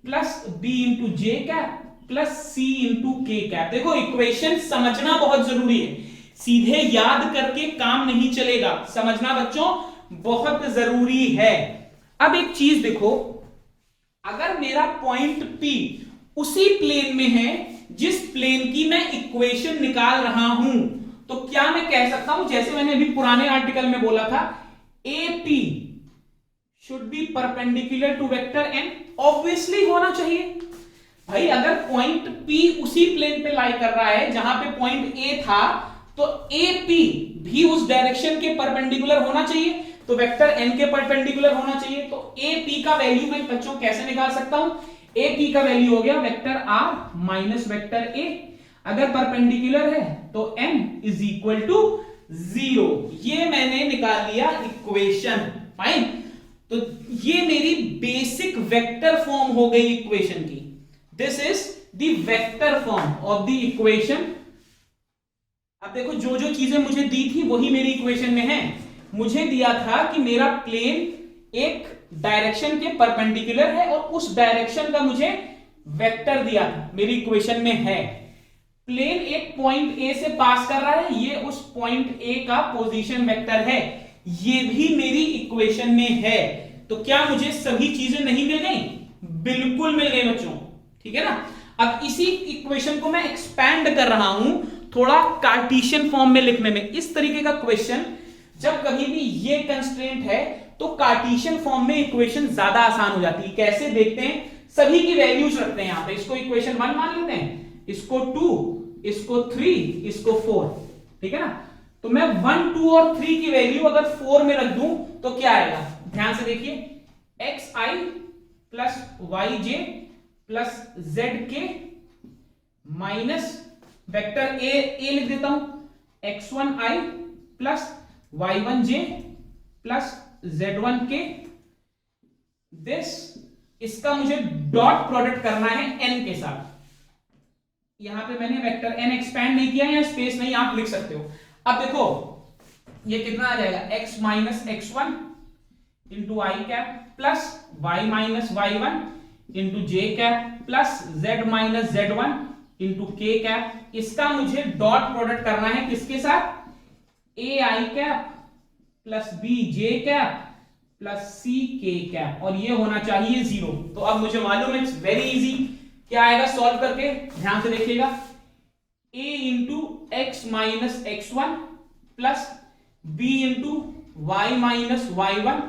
plus b into j cap plus c into k cap. देखो इक्वेशन समझना बहुत जरूरी है, सीधे याद करके काम नहीं चलेगा, समझना बच्चों बहुत जरूरी है। अब एक चीज देखो, अगर मेरा पॉइंट P उसी प्लेन में है जिस प्लेन की मैं इक्वेशन निकाल रहा हूं, तो क्या मैं कह सकता हूं, जैसे मैंने अभी पुराने आर्टिकल में बोला था, AP should be perpendicular to vector n, obviously होना चाहिए। भाई अगर पॉइंट P उसी प्लेन पे लाई कर रहा है जहां पे पॉइंट A था, तो AP भी उस डायरेक्शन के परपेंडिकुलर होना चाहिए, तो वेक्टर n के परपेंडिकुलर होना चाहिए। तो AP का वैल्यू मैं बच्चों कैसे निकाल सकता हूं? AP का वैल्यू हो गया vector R minus vector A, अगर परपेंडिकुलर है तो n इज इक्वल टू 0। ये मैंने निकाल लिया इक्वेशन। फाइन, तो ये मेरी बेसिक वेक्टर फॉर्म हो गई इक्वेशन की। This is the vector form of the equation. अब देखो जो जो चीजें मुझे दी थी वही मेरी इक्वेशन में है। मुझे दिया था कि मेरा प्लेन एक डायरेक्शन के परपेंडिकुलर है और उस डायरेक्शन का मुझे वेक्टर दिया था, मेरी इक्वेशन में है। प्लेन एक पॉइंट ए से पास कर रहा है, ये उस पॉइंट ए का पोजीशन वेक्टर है, ये भी मेरी इक्वेशन में है। तो क्या मुझे सभी चीजें नहीं मिल गई? बिल्कुल मिल गई बच्चों, ठीक है ना। अब इसी इक्वेशन को मैं एक्सपैंड कर रहा हूं थोड़ा कार्टेशियन फॉर्म में लिखने में। इस तरीके का क्वेश्चन जब कभी भी ये कंस्ट्रेंट है तो कार्टेशियन फॉर्म में इक्वेशन ज्यादा आसान हो जाती है। कैसे देखते हैं? सभी की वैल्यूज रखते हैं यहां पे। इसको इक्वेशन 1 मान लेते हैं, इसको 2, इसको 3, इसको 4, ठीक है ना। तो मैं 1, 2 और 3 की वैल्यू अगर 4 में रख दूं तो क्या आएगा? ध्यान से देखिए, xi plus yj plus zk minus vector a लिख देता हूं, x1i plus y1j plus z1k। This, इसका मुझे डॉट प्रोडक्ट करना है n के साथ। यहां पे मैंने वेक्टर n एक्सपैंड नहीं किया, या स्पेस नहीं, आप लिख सकते हो। अब देखो ये कितना आ जाएगा, x minus x1 into i cap plus y minus y1 into j cap plus z minus z1 into k cap. इसका मुझे डॉट प्रोडक्ट करना है किसके साथ? a i cap plus b j cap plus c k cap, और ये होना चाहिए 0। तो अब मुझे मालूम है, इट्स वेरी इजी। क्या आएगा सॉल्व करके? ध्यान से देखिएगा, a into X minus x1 plus b into Y minus y1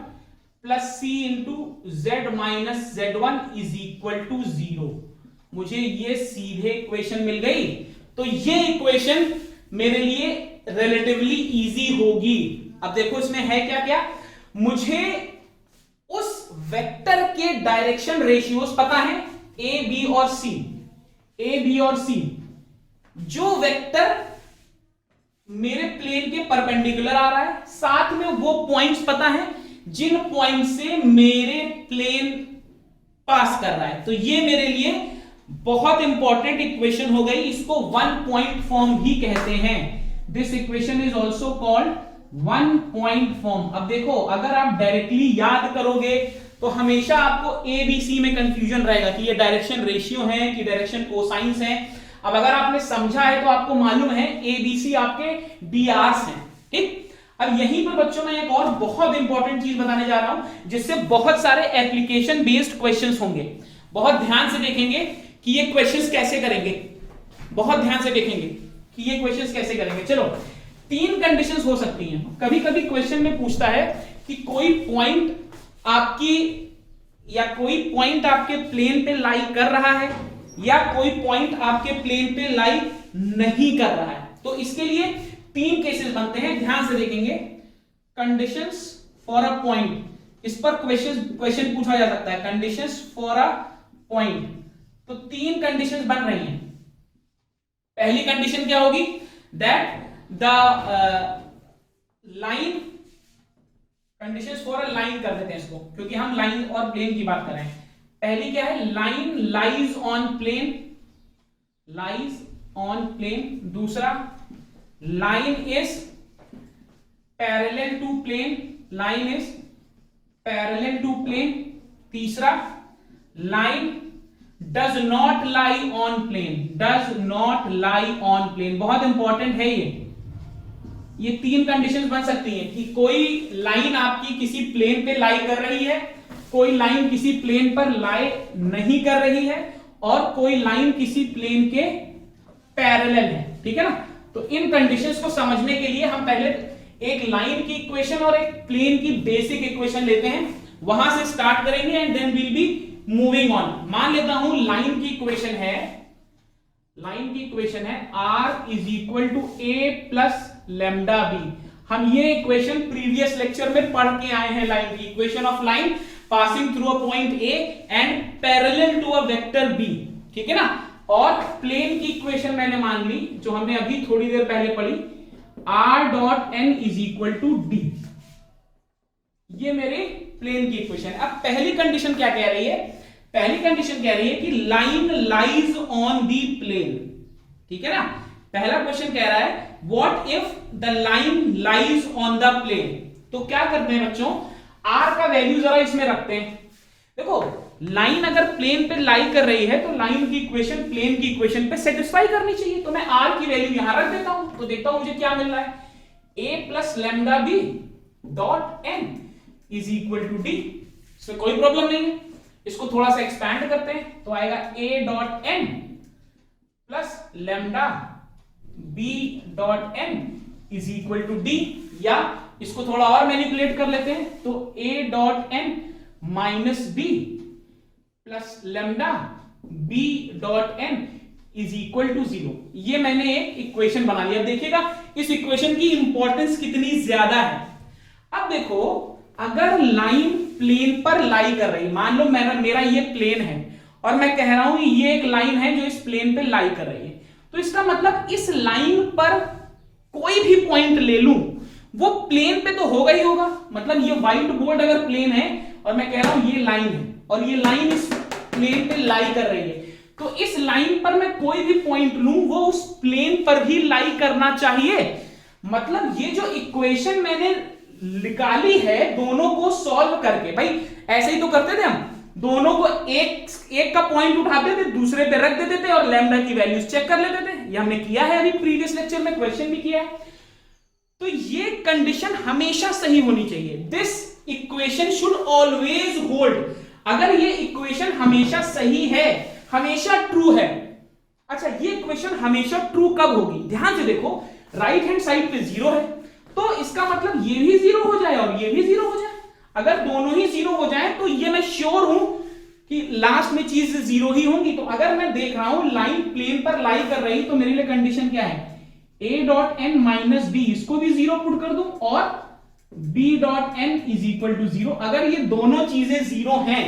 plus c into z minus z1 is equal to 0। मुझे ये सीधे इक्वेशन मिल गई। तो ये इक्वेशन मेरे लिए रिलेटिवली इजी होगी। अब देखो इसमें है क्या क्या, मुझे उस वेक्टर के डायरेक्शन रेशियोज पता है, ए बी और सी, ए बी और सी। जो वेक्टर मेरे प्लेन के परपेंडिकुलर आ रहा है, साथ में वो पॉइंट्स पता है जिन पॉइंट से मेरे प्लेन पास कर रहा है। तो ये मेरे लिए बहुत इंपॉर्टेंट इक्वेशन हो गई। इसको वन पॉइंट फॉर्म भी कहते हैं। This equation is also called one point form. अब देखो, अगर आप डायरेक्टली याद करोगे तो हमेशा आपको ए बी सी में कंफ्यूजन रहेगा कि ये डायरेक्शन रेशियो है कि डायरेक्शन कोसाइंस है। अब अगर आपने समझा है तो आपको मालूम है ए बी सी आपके डीआरस हैं, ठीक। अब यहीं पर बच्चों में एक और बहुत इंपॉर्टेंट चीज बताने जा रहा हूं, जिससे बहुत सारे एप्लीकेशन बेस्ड क्वेश्चंस होंगे। बहुत ध्यान से देखेंगे कि ये क्वेश्चंस कैसे करेंगे, बहुत ध्यान से देखेंगे कि ये क्वेश्चंस कैसे करेंगे। चलो, 3 कंडीशंस हो सकती हैं। कभी कभी क्वेश्चन में पूछता है कि कोई पॉइंट आपके प्लेन पे लाई कर रहा है या कोई पॉइंट आपके प्लेन पे लाई नहीं कर रहा है। तो इसके लिए 3 केसेस बनते हैं, ध्यान से देखेंगे। कंडीशंस फॉर अ पॉइंट, इस पर क्वेश्चन पूछा जा सकता है, कंडीशंस फॉर अ पॉइंट। तो 3 कंडीशंस बन रही हैं। पहली कंडीशन क्या होगी? That the line, conditions for a line कर देते हैं इसको, क्योंकि हम लाइन और प्लेन की बात कर रहे हैं। पहली क्या है? Line lies on plane, lies on plane. दूसरा, line is parallel to plane, line is parallel to plane. तीसरा, line does not lie on plane, does not lie on plane. बहुत इंपॉर्टेंट है ये 3 कंडीशंस बन सकती हैं कि कोई लाइन आपकी किसी प्लेन पे लाई कर रही है, कोई लाइन किसी प्लेन पर लाई नहीं कर रही है, और कोई लाइन किसी प्लेन के पैरेलल है, ठीक है ना। तो इन कंडीशंस को समझने के लिए हम पहले एक लाइन की इक्वेशन और एक प्लेन की बेसिक इक्वेशन लेते हैं, वहां से स्टार्ट करेंगे and then will be moving on. मान लेता हूं लाइन की इक्वेशन है r is equal to A plus lambda B. हम ये इक्वेशन प्रीवियस लेक्चर में पढ़ के आए हैं। लाइन की equation of line passing through a point A and parallel to a vector B, ठीक है ना। और प्लेन की इक्वेशन मैंने मान ली जो हमने अभी थोड़ी देर पहले पढ़ी, r dot n is equal to D. ये मेरे प्लेन की इक्वेशन। अब पहली कंडीशन क्या कह रही है? पहली कंडीशन कह रही है कि line lies on the plane, ठीक है ना। पहला क्वेश्चन कह रहा है what if the line lies on the plane. तो क्या करते हैं बच्चों, r का वैल्यू जरा इसमें रखते हैं। देखो लाइन अगर प्लेन पे लाई कर रही है तो लाइन की इक्वेशन प्लेन की इक्वेशन पे सेटिस्फाई करनी चाहिए। तो मैं r की वैल्यू यहां रख देता हूं, तो देखता हूं मुझे क्या मिल रहा है। a plus lambda B dot n is equal to D. इसमें कोई प्रॉब्लम नहीं है। इसको थोड़ा सा एक्सपैंड करते हैं तो आएगा a dot n plus lambda b dot n is equal to D. या इसको थोड़ा और मैनिपुलेट कर लेते हैं तो a dot n minus b plus lambda b dot n is equal to 0। ये मैंने एक इक्वेशन बना लिया। देखिएगा इस इक्वेशन की इंपॉर्टेंस कितनी ज्यादा है। अब देखो अगर लाइन प्लेन पर लाई कर रही, मान लो मेरा ये प्लेन है और मैं कह रहा हूं ये एक लाइन है जो इस प्लेन पे लाई कर रही है, तो इसका मतलब इस लाइन पर कोई भी पॉइंट ले लूं वो प्लेन पे तो होगा ही होगा। मतलब ये व्हाइट बोर्ड अगर प्लेन है और मैं कह रहा हूं ये लाइन है और ये लाइन इस प्लेन पे लाई कर रही है, तो इस लाइन पर मैं कोई भी पॉइंट लूं वो उस प्लेन पर भी लाई करना चाहिए। मतलब ये जो इक्वेशन मैंने निकाली है दोनों को सॉल्व करके, भाई ऐसे ही तो करते थे हम, दोनों को एक का पॉइंट उठाते थे दूसरे पे रख देते थे और लैम्डा की वैल्यूज चेक कर लेते थे। ये हमने किया है अभी प्रीवियस लेक्चर में, क्वेश्चन भी किया है। तो ये कंडीशन हमेशा सही होनी चाहिए। This equation should always hold. अगर ये इक्वेशन हमेशा सही है, हमेशा ट्रू है। अच्छा ये इक्वेशन हमेशा ट्रू कब होगी? ध्यान से देखो, राइट हैंड साइड पे 0 है तो इसका मतलब ये भी 0 हो जाए और ये भी 0 हो जाए। अगर दोनों ही 0 हो जाए तो ये मैं श्योर हूं कि लास्ट में चीज 0 ही होंगी। तो अगर मैं देख रहा हूं लाइन प्लेन पर लाई कर रही तो मेरे लिए कंडीशन क्या है, a dot n minus B, इसको भी 0 पुट कर दूं और b dot n is equal to 0। अगर ये दोनों चीजें 0 हैं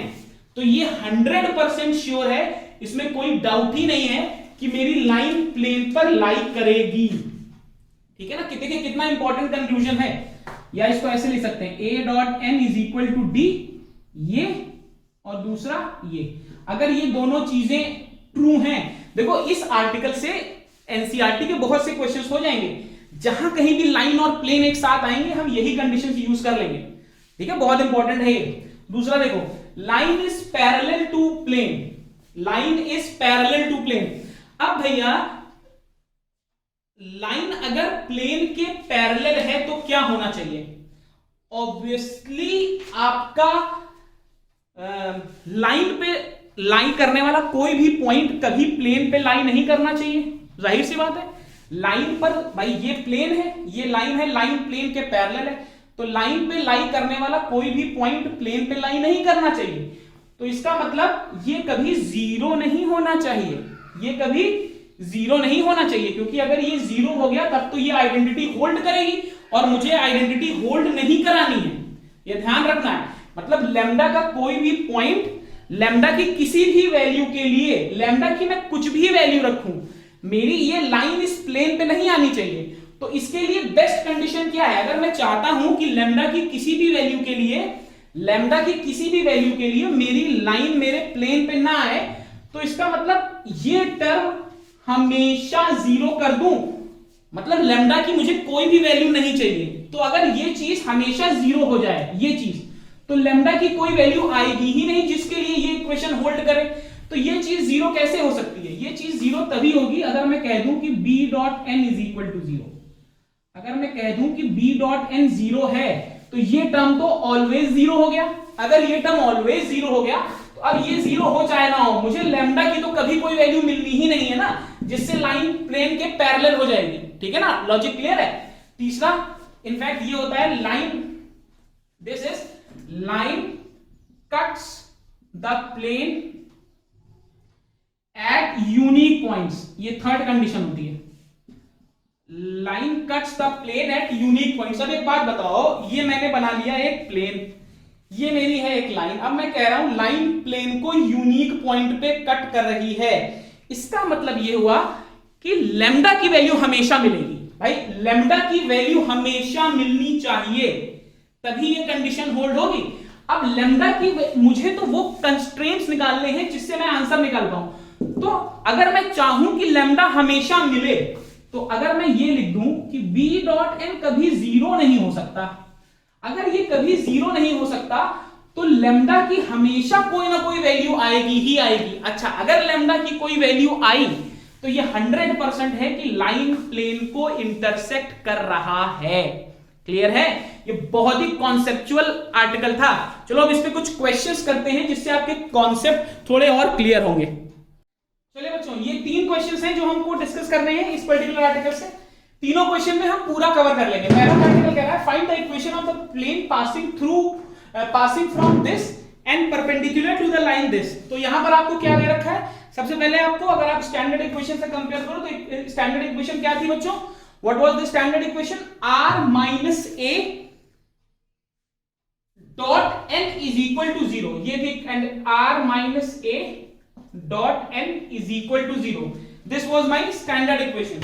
तो ये 100% श्योर है, इसमें कोई डाउट ही नहीं है कि मेरी लाइन प्लेन पर लाई करेगी। ठीक है ना। देखिए कितना इंपॉर्टेंट कंक्लूजन है। या इसको ऐसे लिख सकते हैं a dot n is equal to D, ये और दूसरा ये। अगर ये दोनों चीजें ट्रू हैं, देखो इस आर्टिकल से एनसीईआरटी के बहुत से क्वेश्चंस हो जाएंगे, जहां कहीं भी लाइन और प्लेन एक साथ आएंगे हम यही कंडीशंस यूज कर लेंगे। ठीक है, बहुत इंपॉर्टेंट है ये। दूसरा देखो, line is parallel to plane, line is parallel to plane. अब भैया लाइन अगर प्लेन के पैरेलल है तो क्या होना चाहिए? ऑब्वियसली आपका लाइन पे लाई करने वाला कोई भी पॉइंट कभी प्लेन पे लाई नहीं करना चाहिए, जाहिर सी बात है। लाइन पर भाई ये प्लेन है, ये लाइन है, लाइन प्लेन के पैरेलल है, तो लाइन पे लाई करने वाला कोई भी पॉइंट प्लेन पे लाई नहीं करना चाहिए। तो इसका मतलब ये कभी 0 नहीं होना चाहिए, ये कभी 0 नहीं होना चाहिए, क्योंकि अगर ये 0 हो गया तब तो ये आइडेंटिटी होल्ड करेगी और मुझे आइडेंटिटी होल्ड नहीं करानी है, ये ध्यान रखना है। मतलब लैम्डा का कोई भी पॉइंट, लैम्डा की किसी भी वैल्यू के लिए, लैम्डा की मैं कुछ भी वैल्यू रखूं, मेरी ये लाइन इस प्लेन पे नहीं आनी चाहिए। तो इसके लिए बेस्ट कंडीशन क्या है? अगर मैं चाहता हूं कि लैम्डा की किसी भी वैल्यू के लिए, लैम्डा की किसी भी वैल्यू के लिए मेरी लाइन मेरे प्लेन पे ना आए, तो इसका मतलब ये टर्म हमेशा 0 कर दूं, मतलब लैम्डा की मुझे कोई भी वैल्यू नहीं चाहिए। तो अगर ये चीज हमेशा 0 हो जाए, ये चीज, तो लैम्डा की कोई वैल्यू आएगी ही नहीं जिसके लिए ये इक्वेशन होल्ड करे। तो ये चीज 0 कैसे हो सकती है? ये चीज 0 तभी होगी अगर मैं कह दूं कि b dot n is equal to 0। अगर मैं कह दूं कि b डॉट n 0 है तो ये टर्म तो ऑलवेज 0 हो गया। अगर ये टर्म ऑलवेज 0 हो गया तो अब ये 0 हो चाहे ना हो, मुझे लैम्डा की तो कभी कोई वैल्यू मिलनी ही नहीं है ना, जिससे लाइन प्लेन के पैरेलल हो जाएगी। ठीक है ना, लॉजिक क्लियर है। तीसरा इनफैक्ट ये होता है line, this is line cuts the plane at unique points, ये थर्ड कंडीशन होती है। Line cuts the plane at unique points. अब एक बात बताओ, ये मैंने बना लिया एक प्लेन, ये मेरी है एक लाइन। अब मैं कह रहा हूं लाइन प्लेन को यूनिक पॉइंट पे कट कर रही है, इसका मतलब ये हुआ कि लेमडा की वैल्यू हमेशा मिलेगी। भाई लेमडा की वैल्यू हमेशा मिलनी चाहिए, तभी ये कंडीशन होल्ड होगी। अब लेमडा की मुझे तो वो कंस्ट्रेंट्स निकालने हैं जिससे मैं आंसर निकाल पाऊं। तो अगर मैं चाहूं कि लेमडा हमेशा मिले, तो अगर मैं ये लिख दूं कि b डॉट एन कभी जीरो नहीं हो सकता, अगर ये कभी जीरो नहीं हो सकता तो लेमडा की हमेशा कोई ना कोई वैल्यू आएगी ही आएगी। अच्छा, अगर लेमडा की कोई वैल्यू आई तो ये 100% है कि लाइन प्लेन को इंटरसेक्ट कर रहा है। क्लियर है? ये बहुत ही कॉन्सेप्चुअल आर्टिकल था। चलो अब इस पे कुछ क्वेश्चंस करते हैं जिससे आपके कॉन्सेप्ट थोड़े और क्लियर होंगे। चलिए बच्चों, ये 3 क्वेश्चंस हैं जो हमको डिस्कस करने हैं इस पर्टिकुलर आर्टिकल से। तीनों क्वेश्चन में हम पूरा कवर कर लेंगे। पहला आर्टिकल कह रहा है find the equation of the plane passing from this and perpendicular to the line this. तो यहां पर आपको क्या दे रखा है? सबसे पहले आपको, अगर आप स्टैंडर्ड इक्वेशन से कंपेयर करो तो स्टैंडर्ड इक्वेशन क्या थी बच्चों? What was the standard equation? r minus a dot n is equal to 0। ये थी, and r minus a dot n is equal to 0। This was my standard equation.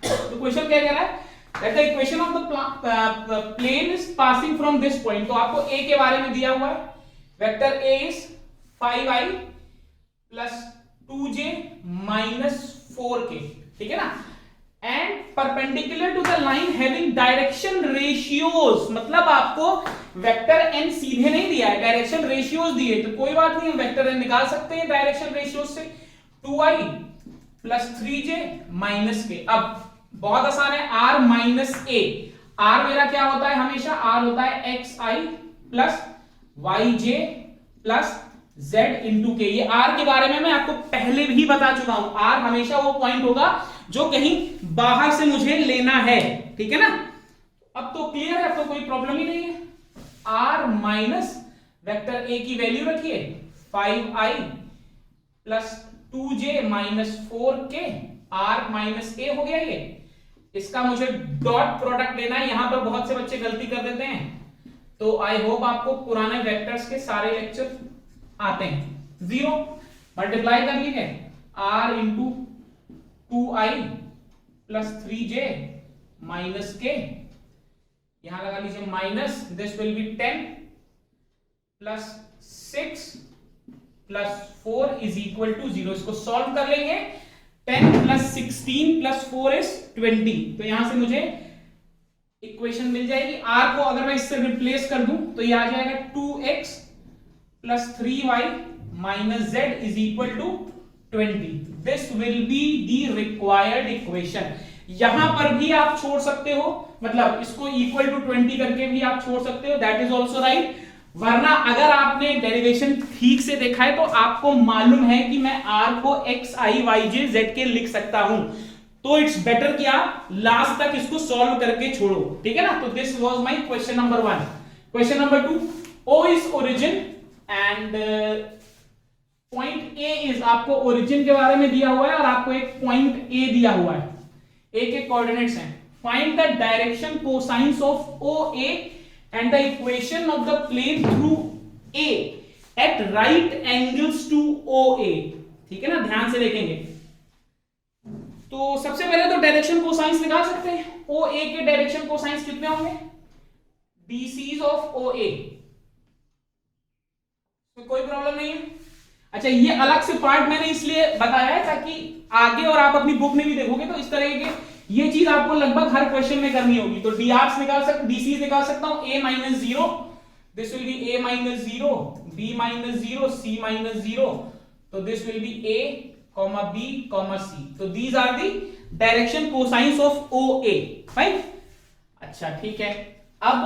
तो क्वेश्चन क्या कह रहा है? That the equation of the plane is passing from this point. तो आपको a के बारे में दिया हुआ है, vector a is 5i plus 2j minus 4k, ठीक है ना? And perpendicular to the line having direction ratios, मतलब आपको वेक्टर n सीधे नहीं दिया है, डायरेक्शन रेशियोज दिए। तो कोई बात नहीं, हम वेक्टर n निकाल सकते हैं डायरेक्शन रेशियोज से। 2i plus 3j minus k। अब बहुत आसान है, r माइनस a। r मेरा क्या होता है? हमेशा r होता है xi plus yj plus z into के। ये r के बारे में मैं आपको पहले भी बता चुका हूं। r हमेशा वो पॉइंट होगा जो कहीं बाहर से मुझे लेना है, ठीक है ना? अब तो क्लियर है, अब तो कोई प्रॉब्लम ही नहीं है। r माइनस वेक्टर a की वैल्यू रखिए 5i plus 2j minus 4k, r minus a हो गया। ये इसका मुझे डॉट प्रोडक्ट लेना है। यहां पर बहुत से बच्चे गलती कर देते हैं, तो आई होप आपको पुराने वेक्टर्स के सारे लेक्चर आते हैं। 0 मल्टीप्लाई कर लीजिए r into 2i plus 3j minus k, यहां लगा लीजिए minus, this will be 10 plus 6 plus 4 is equal to 0। इसको सॉल्व कर लेंगे। 10 प्लस 16 प्लस 4 इज 20। तो यहां से मुझे इक्वेशन मिल जाएगी। r को अगर मैं इससे रिप्लेस कर दूं तो ये आ जाएगा 2x plus 3y minus z is equal to 20। This will be the required equation. यहां पर भी आप छोड़ सकते हो, मतलब इसको इक्वल टू 20 करके भी आप छोड़ सकते हो, दैट इज ऑल्सो राइट। वरना अगर आपने डेरिवेशन ठीक से देखा है तो आपको मालूम है कि मैं r को x i y j z के लिख सकता हूं। तो इट्स बेटर कि आप लास्ट तक इसको सॉल्व करके छोड़ो, ठीक है ना? तो this was my question number 1। Question number 2, o is origin and point a is, आपको ओरिजिन के बारे में दिया हुआ है और आपको एक पॉइंट a दिया हुआ है, a के कोऑर्डिनेट्स हैं। Find the direction cosines of OA and the equation of the plane through A at right angles to OA, ठीक है ना? ध्यान से देखेंगे तो सबसे पहले तो डायरेक्शन कोसाइंस निकाल सकते हैं। OA के डायरेक्शन कोसाइंस कितने होंगे? DCs of OA। तो कोई प्रॉब्लम नहीं है। अच्छा, ये अलग से पार्ट मैंने इसलिए बताया है ताकि आगे और आप अपनी बुक में भी देखोगे तो इस तरह के ये चीज आपको लगभग हर क्वेश्चन में करनी होगी। तो dRs निकाल सकते, DCs निकाल सकता हूं। A minus 0, this will be A minus 0, B minus 0, C minus 0, तो this will be A, B, C। तो these are the direction cosines of OA, fine. अच्छा ठीक है, अब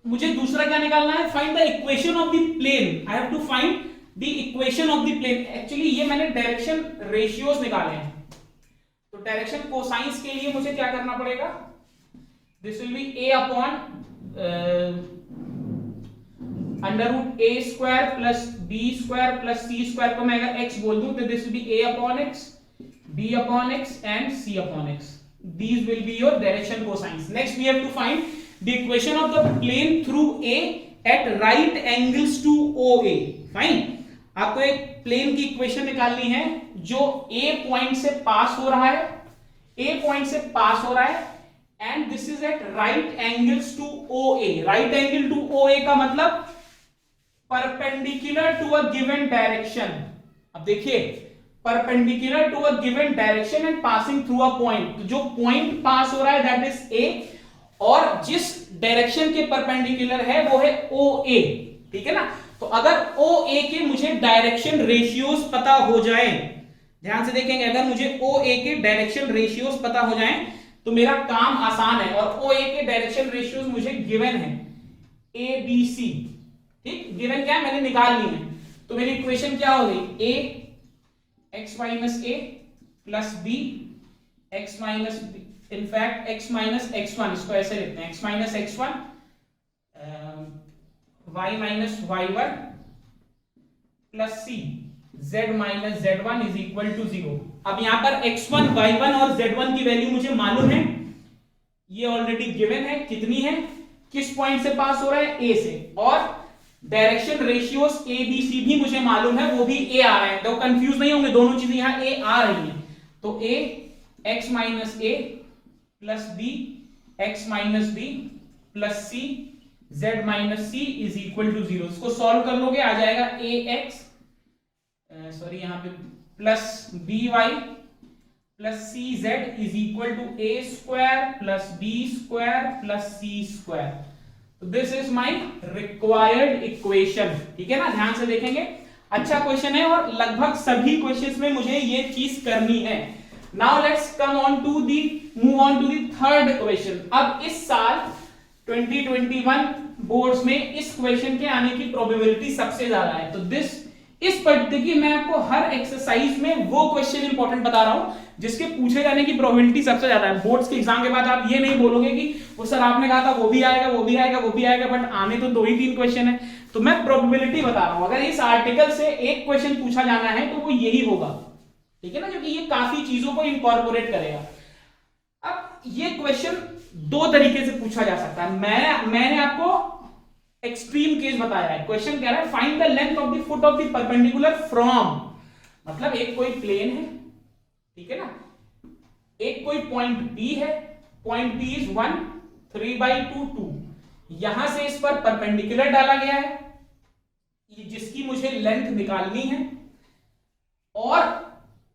मुझे दूसरा क्या निकालना है? Find the equation of the plane. I have to find the equation of the plane. Actually ये मैंने डायरेक्शन रेशियोज निकाले हैं, तो डायरेक्शन कोसाइंस के लिए मुझे क्या करना पड़ेगा? This will be A upon under root A square plus B square plus C square को मैं अगर x बोल दूं तो this will be a upon x, b upon x and c upon x. These will be your direction cosines. Next we have to find the equation of the plane through A at right angles to OA. Fine. आपको एक प्लेन की इक्वेशन निकालनी है जो A पॉइंट से पास हो रहा है, A पॉइंट से पास हो रहा है and this is at right angles to OA. Right angle to OA का मतलब perpendicular to a given direction. अब देखिए perpendicular to a given direction and passing through a point. तो जो पॉइंट पास हो रहा है दैट इज A और जिस डायरेक्शन के परपेंडिकुलर है वो है OA. ठीक है ना. तो अगर OA के मुझे डायरेक्शन रेशियोज पता हो जाए, ध्यान से देखेंगे, अगर मुझे OA के डायरेक्शन रेशियोज पता हो जाए तो मेरा काम आसान है. और OA के डायरेक्शन रेशियोज मुझे गिवन है ABC. ठीक, गिवन क्या है मैंने निकाल ली है. तो मेरी इक्वेशन क्या हो गई, A x minus a plus b x minus b, in fact x minus x1, इसको ऐसे लिखते हैं x minus x1 y minus y1 plus c z minus z1 is equal to 0. अब यहां पर x1 y1 और z1 की वैल्यू मुझे मालूम है, ये ऑलरेडी गिवन है. कितनी है, किस पॉइंट से पास हो रहा है, a से. और direction ratios A B C भी मुझे मालूम है, वो भी ए आ रहे हैं. तो कंफ्यूज नहीं होंगे, दोनों चीजें यहां ए आ रही हैं. तो a x minus a plus b x minus b plus c z minus c is equal to 0. इसको सॉल्व कर लोगे आ जाएगा ए एक्स सॉरी यहां पे plus b y plus c z is equal to a square plus B square plus C square. तो this is my required equation. ठीक है ना, ध्यान से देखेंगे. अच्छा क्वेश्चन है और लगभग सभी क्वेश्चंस में मुझे ये चीज करनी है. Now let's come on to the move on to the third question. अब इस साल 2021 बोर्ड्स में इस क्वेश्चन के आने की प्रोबेबिलिटी सबसे ज्यादा है. तो इस पर देखिए मैं आपको हर एक्सरसाइज में वो क्वेश्चन इंपॉर्टेंट बता रहा हूं जिसके पूछे जाने की प्रोबेबिलिटी सबसे ज्यादा है. बोर्ड्स के एग्जाम के बाद आप ये नहीं बोलोगे कि वो सर आपने कहा था वो भी आएगा वो भी आएगा वो भी आएगा, बट आने तो 2 ही 3 क्वेश्चन है. तो मैं प्रोबेबिलिटी बता रहा हूं. अगर इस आर्टिकल से एक क्वेश्चन पूछा जाना है तो वो यही होगा. ठीक है ना, क्योंकि ये काफी चीजों को इंकॉर्पोरेट करेगा. अब ये क्वेश्चन 2 तरीके से पूछा जा सकता है. मैंने आपको एक्सट्रीम केस बताया है. क्वेश्चन कह रहा है find the length of the foot of the perpendicular from, मतलब एक कोई प्लेन है, ठीक है ना, एक कोई पॉइंट बी है, पॉइंट बी इज 1 3/2 2. यहां से इस पर परपेंडिकुलर डाला गया है जिसकी मुझे लेंथ निकालनी है और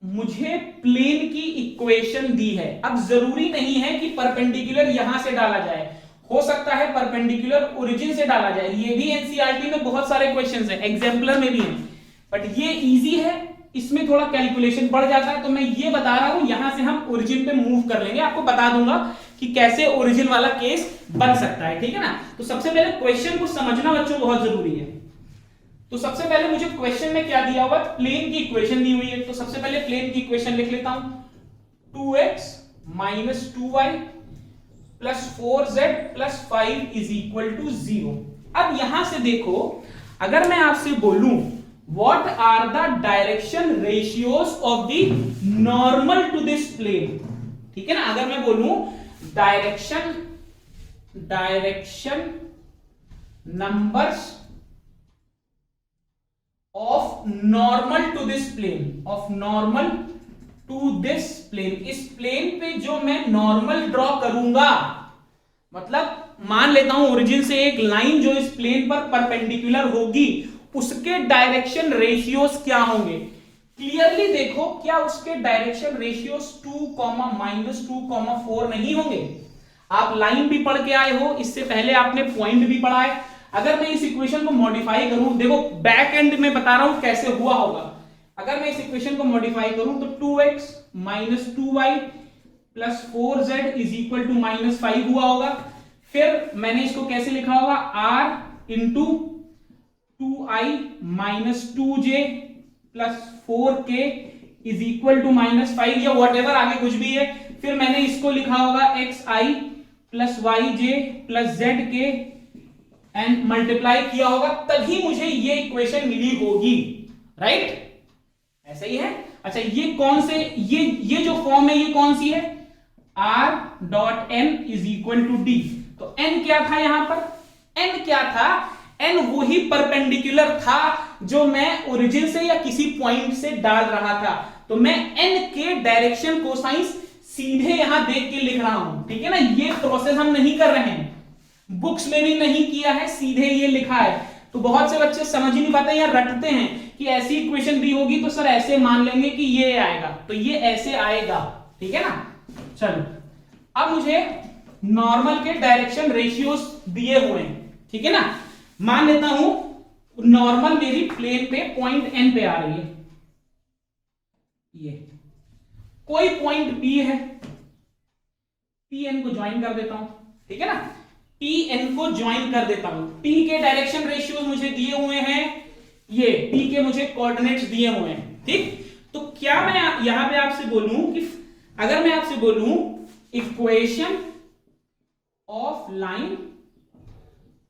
मुझे प्लेन की इक्वेशन दी है. अब जरूरी नहीं है कि परपेंडिकुलर यहां से डाला जाए, हो सकता है परपेंडिकुलर ओरिजिन से डाला जाए. ये भी एनसीईआरटी में बहुत सारे क्वेश्चंस हैं, एग्जाम्पलर में भी हैं, बट ये इजी है, इसमें थोड़ा कैलकुलेशन बढ़ जाता है. तो मैं ये बता रहा हूं यहां से हम ओरिजिन पे मूव कर लेंगे. आपको बता दूंगा कि कैसे ओरिजिन वाला केस बन सकता है. ठीक है ना. तो सबसे पहले क्वेश्चन को समझना बच्चों बहुत जरूरी है. तो सबसे पहले मुझे क्वेश्चन में क्या दिया हुआ, प्लेन की इक्वेशन दी हुई है. तो सबसे पहले प्लेन की इक्वेशन लिख लेता हूं. 2x minus 2y plus 4z plus 5 is equal to 0. अब यहां से देखो, अगर मैं आपसे बोलूं what are the direction ratios of the normal to this plane, ठीक है ना, अगर मैं बोलूं direction numbers of normal to this plane, of normal to this plane, इस प्लेन पे जो मैं नॉर्मल ड्रॉ करूंगा, मतलब मान लेता हूं ओरिजिन से एक लाइन जो इस प्लेन पर परपेंडिकुलर होगी, उसके डायरेक्शन रेशियोज क्या होंगे. क्लियरली देखो, क्या उसके डायरेक्शन रेशियोज 2, -2, 4 नहीं होंगे. आप लाइन भी पढ़ के आए हो, इससे पहले आपने पॉइंट भी पढ़ा है. अगर मैं इस इक्वेशन को मॉडिफाई करूं, देखो बैक एंड में बता रहा हूं कैसे हुआ होगा. अगर मैं इस इक्वेशन को मॉडिफाई करूं तो 2x minus 2y plus 4z is equal to -5 हुआ होगा. फिर मैंने इसको कैसे लिखा होगा, r into 2i minus 2j plus 4k is equal to -5 या वॉट एवर आगे कुछ भी है. फिर मैंने इसको लिखा होगा xi plus yj plus zk and multiply किया होगा, तभी मुझे ये इक्वेशन मिली होगी, राइट? ऐसा ही है। अच्छा, ये कौन से, ये जो फॉर्म है ये कौन सी है? r dot n is equal to D. तो n क्या था यहां पर? n क्या था? n वही परपेंडिकुलर था जो मैं ओरिजिन से या किसी पॉइंट से डाल रहा था। तो मैं n के डायरेक्शन कोसाइंस सीधे यहां देख के लिख रहा हूं, ठीक है ना? ये प्रोसेस हम नहीं कर रहे हैं, बुक्स में भी नहीं किया है, सीधे ये लिखा है। तो बहुत से बच्चे समझ ही नहीं पाते या रटते हैं कि ऐसी इक्वेशन दी होगी तो सर ऐसे मान लेंगे कि ये आएगा, तो ये ऐसे आएगा, ठीक है ना? चलो, अब मुझे नॉर्मल के डायरेक्शन रेशियोज दिए हुए हैं, ठीक है ना? मान लेता हूं नॉर्मल मेरी प्लेन पे पॉइंट एन पे आ रही है, ये कोई पॉइंट पी है, पी एन को ज्वाइन कर देता हूं, ठीक है ना? पी एन को ज्वाइन कर देता हूं। पी के डायरेक्शन रेशियोज मुझे दिए हुए हैं, ये पी के मुझे कोऑर्डिनेट्स दिए हुए हैं, ठीक? तो क्या मैं यहां पे आपसे बोलूं कि अगर मैं आपसे बोलूं equation of line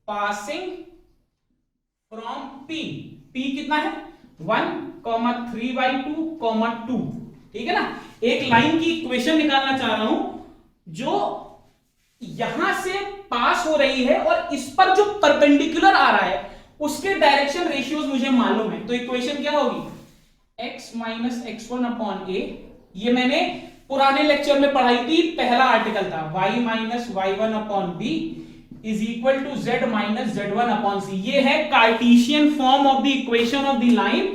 passing from P, P कितना है? 1,3/2, 2, ठीक है ना? एक लाइन की इक्वेशन निकालना चाह रहा हूं जो यहां से पास हो रही है और इस पर जो परपेंडिकुलर आ रहा है उसके डायरेक्शन रेशियोज मुझे मालूम है। तो इक्वेशन क्या होगी? x माइनस x1 अपॉन ए, ये मैंने पुराने लेक्चर में पढ़ाई थी, पहला आर्टिकल था, y minus y1 upon b is equal to z minus z1 upon c. ये है Cartesian form of the equation of the line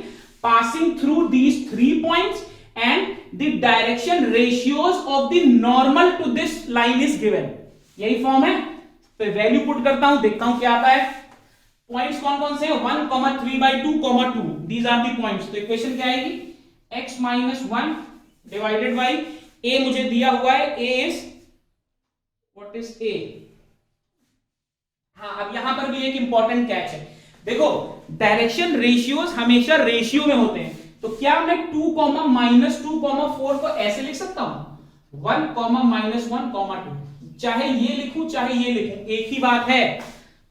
passing through these 3 points and the direction ratios of the normal to this line is given. यही फॉर्म है। तो वैल्यू पुट करता हूं, देखता हूं क्या आता है। पॉइंट्स कौन कौन से हैं? 1,3/2, 2, दीज आर दी पॉइंट्स। तो इक्वेशन क्या आएगी? x minus 1 divided by a मुझे दिया हुआ है, a is what is a? हाँ, अब यहां पर भी एक इंपॉर्टेंट कैच है। देखो, डायरेक्शन रेशियोज हमेशा रेशियो में होते हैं, तो क्या मैं 2, -2, 4 को ऐसे लिख सकता हूं? 1, -1, 2, चाहे ये लिखूं चाहे ये लिखूं, एक ही बात है।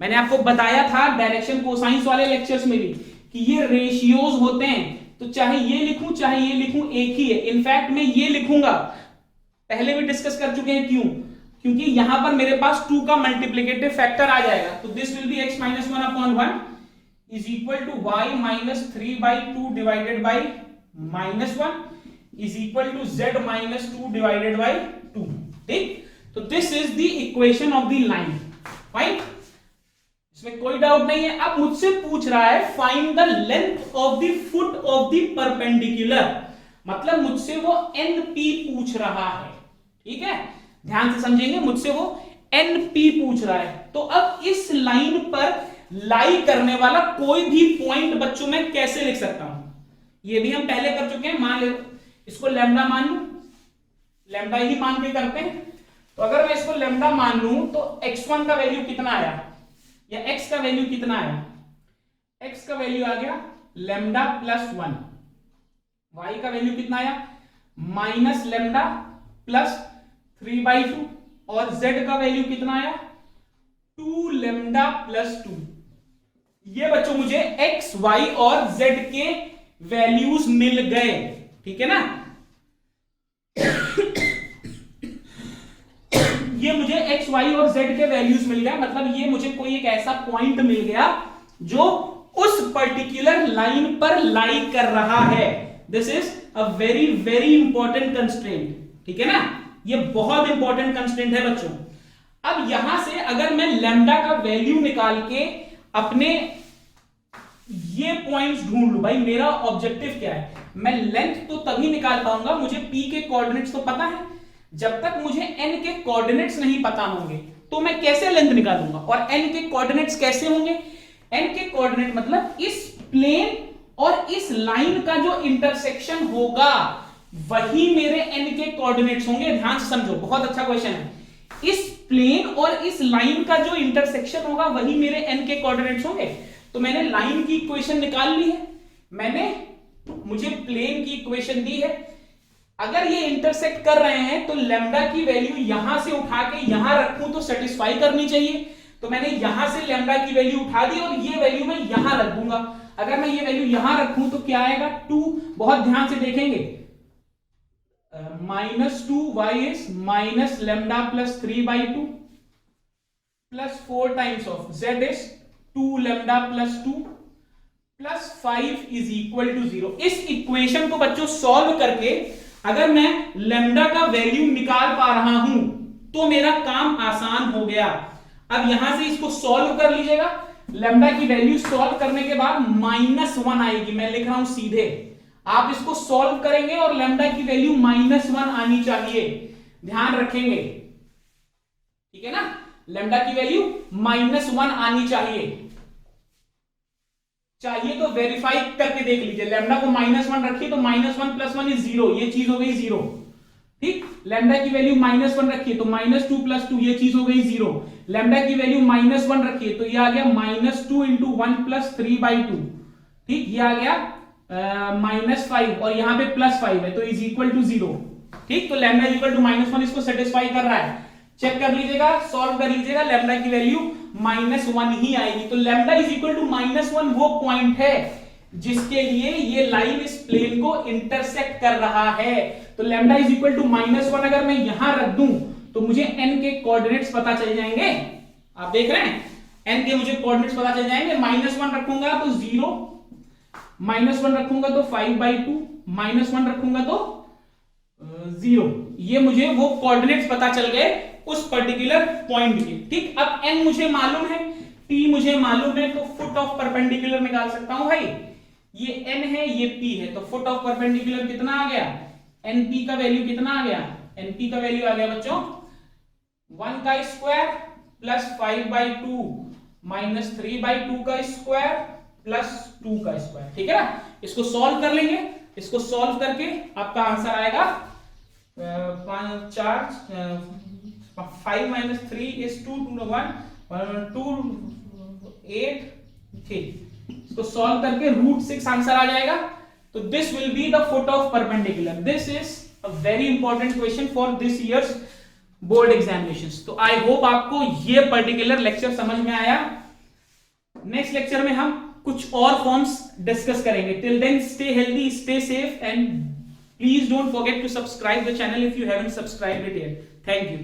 मैंने आपको बताया था डायरेक्शन कोसाइंस वाले लेक्चर्स में भी कि ये रेशियोज होते हैं, तो चाहे ये लिखूं चाहे ये लिखूं एक ही है। इनफैक्ट मैं ये लिखूंगा, पहले भी डिस्कस कर चुके हैं, क्यों? क्योंकि यहां पर मेरे पास 2 का मल्टीप्लिकेटिव फैक्टर आ जाएगा, तो this will be x minus 1 upon 1 is equal to y minus 3/2 divided by -1 is equal to z minus 2 divided by 2, ठीक? तो this is the equation of the line, fine, इसमें कोई डाउट नहीं है। अब मुझसे पूछ रहा है find the length of the foot of the perpendicular, मतलब मुझसे वो NP पूछ रहा है, ठीक है? ध्यान से समझेंगे, मुझसे वो NP पूछ रहा है। तो अब इस लाइन पर लाई करने वाला कोई भी पॉइंट बच्चों में कैसे लिख सकता हूं? ये भी हम पहले कर चुके हैं। मान लो इसको लैम्डा मान लूं, लैम्डा ही मान के करते हैं। तो अगर मैं इसको लैम्डा मान लूं तो x1 का वैल्यू कितना आया, या x का वैल्यू कितना आया? x का वैल्यू आ गया लैम्डा प्लस 1, y का वैल्यू कितना आया? माइनस लैम्डा प्लस 3/2, और z का वैल्यू कितना आया? 2 लैम्डा प्लस 2। ये बच्चों मुझे x, y और z के वैल्यूज मिल गए, ठीक है ना? ये मुझे x, y और z के वैल्यूज मिल गया, मतलब ये मुझे कोई एक ऐसा पॉइंट मिल गया जो उस पर्टिकुलर लाइन पर लाई कर रहा है। This is a very very important constraint, ठीक है ना? ये बहुत इंपॉर्टेंट कंस्ट्रेंट है बच्चों। अब यहां से अगर मैं लैम्डा का वैल्यू निकाल के अपने ये पॉइंट्स ढूंढ लूं, भाई मेरा ऑब्जेक्टिव क्या है? मैं लेंथ तो तभी निकाल पाऊंगा, मुझे p के कोऑर्डिनेट्स तो पता है। जब तक मुझे n के कोऑर्डिनेट्स नहीं पता होंगे तो मैं कैसे लेंथ निकालूंगा? और n के कोऑर्डिनेट्स कैसे होंगे? n के कोऑर्डिनेट मतलब इस प्लेन और इस लाइन का जो इंटरसेक्शन होगा वही मेरे n के कोऑर्डिनेट्स होंगे। ध्यान से समझो, बहुत अच्छा क्वेश्चन है। इस प्लेन और इस लाइन का जो इंटरसेक्शन होगा वही मेरे n के कोऑर्डिनेट्स होंगे। तो मैंने लाइन की इक्वेशन निकाल ली है, मुझे प्लेन की इक्वेशन दी है। अगर ये इंटरसेक्ट कर रहे हैं तो लैम्डा की वैल्यू यहां से उठा के यहां रखूं तो सेटिस्फाई करनी चाहिए। तो मैंने यहां से लैम्डा की वैल्यू उठा दी और ये वैल्यू मैं यहां रख दूंगा। अगर मैं ये वैल्यू यहां रखूं तो क्या आएगा 2, बहुत ध्यान से देखेंगे, -2y is minus lambda plus 3/2 plus 4 times of z is 2 lambda plus 2 plus 5 is equal to 0। इस इक्वेशन को बच्चों सॉल्व करके अगर मैं लैम्डा का वैल्यू निकाल पा रहा हूं तो मेरा काम आसान हो गया। अब यहां से इसको सॉल्व कर लीजिएगा, लैम्डा की वैल्यू सॉल्व करने के बाद -1 आएगी, मैं लिख रहा हूं सीधे, आप इसको सॉल्व करेंगे और लैम्डा की वैल्यू -1 आनी चाहिए, ध्यान रखेंगे, ठीक है ना, लैम्डा की वैल्यू -1 आनी चाहिए तो वेरीफाई करके देख लीजिए, लैम्डा को -1 रखिए तो -1 + 1 इज 0, ये चीज हो गई 0, ठीक। लैम्डा की वैल्यू -1 रखिए तो -2 + 2 ये चीज हो गई 0। लैम्डा की वैल्यू -1 रखिए तो ये आ गया -2 × 1 + 3/2, ठीक, ये आ गया -5 और यहां पे +5 है तो इज इक्वल टू 0, ठीक। तो लैम्डा इज इक्वल टू -1 इसको सेटिस्फाई कर रहा है, चेक कर लीजिएगा, सॉल्व कर लीजिएगा, लैम्डा की वैल्यू -1 ही आएगी। तो लैम्डा इज इक्वल टू -1 वो पॉइंट है जिसके लिए ये लाइन इस प्लेन को इंटरसेक्ट कर रहा है। तो लैम्डा इज इक्वल टू -1 अगर मैं यहां रख दूं तो मुझे n के कोऑर्डिनेट्स पता चल जाएंगे, आप देख रहे हैं n के मुझे कोऑर्डिनेट्स पता चल जाएंगे। -1 रखूंगा तो 0, -1 रखूंगा तो 5/2, -1 रखूंगा तो 0, ये मुझे वो कोऑर्डिनेट्स पता चल गए उस पर्टिकुलर पॉइंट के, ठीक। अब n मुझे मालूम है, p मुझे मालूम है, तो फुट ऑफ परपेंडिकुलर निकाल सकता हूं भाई, ये n है ये p है, तो फुट ऑफ परपेंडिकुलर कितना आ गया, np का वैल्यू कितना आ गया, np का वैल्यू आ गया बच्चों 1 का स्क्वायर प्लस 5/2 माइनस 3/2 का स्क्वायर प्लस 2 का स्क्वायर, ठीक है ना। इसको सॉल्व कर लेंगे, इसको सॉल्व करके आपका आंसर आएगा 5 - 3 is 2 to 1 2 8, ठीक। इसको सॉल्व करके √6 आंसर आ जाएगा। तो this will be the foot of perpendicular. This is a very important question for this years board examinations. तो आई होप आपको ये पर्टिकुलर लेक्चर समझ में आया। नेक्स्ट लेक्चर में हम कुछ और फॉर्म्स डिस्कस करेंगे। Till then stay healthy, stay safe and please don't forget to subscribe the channel if you haven't subscribed it yet. Thank you.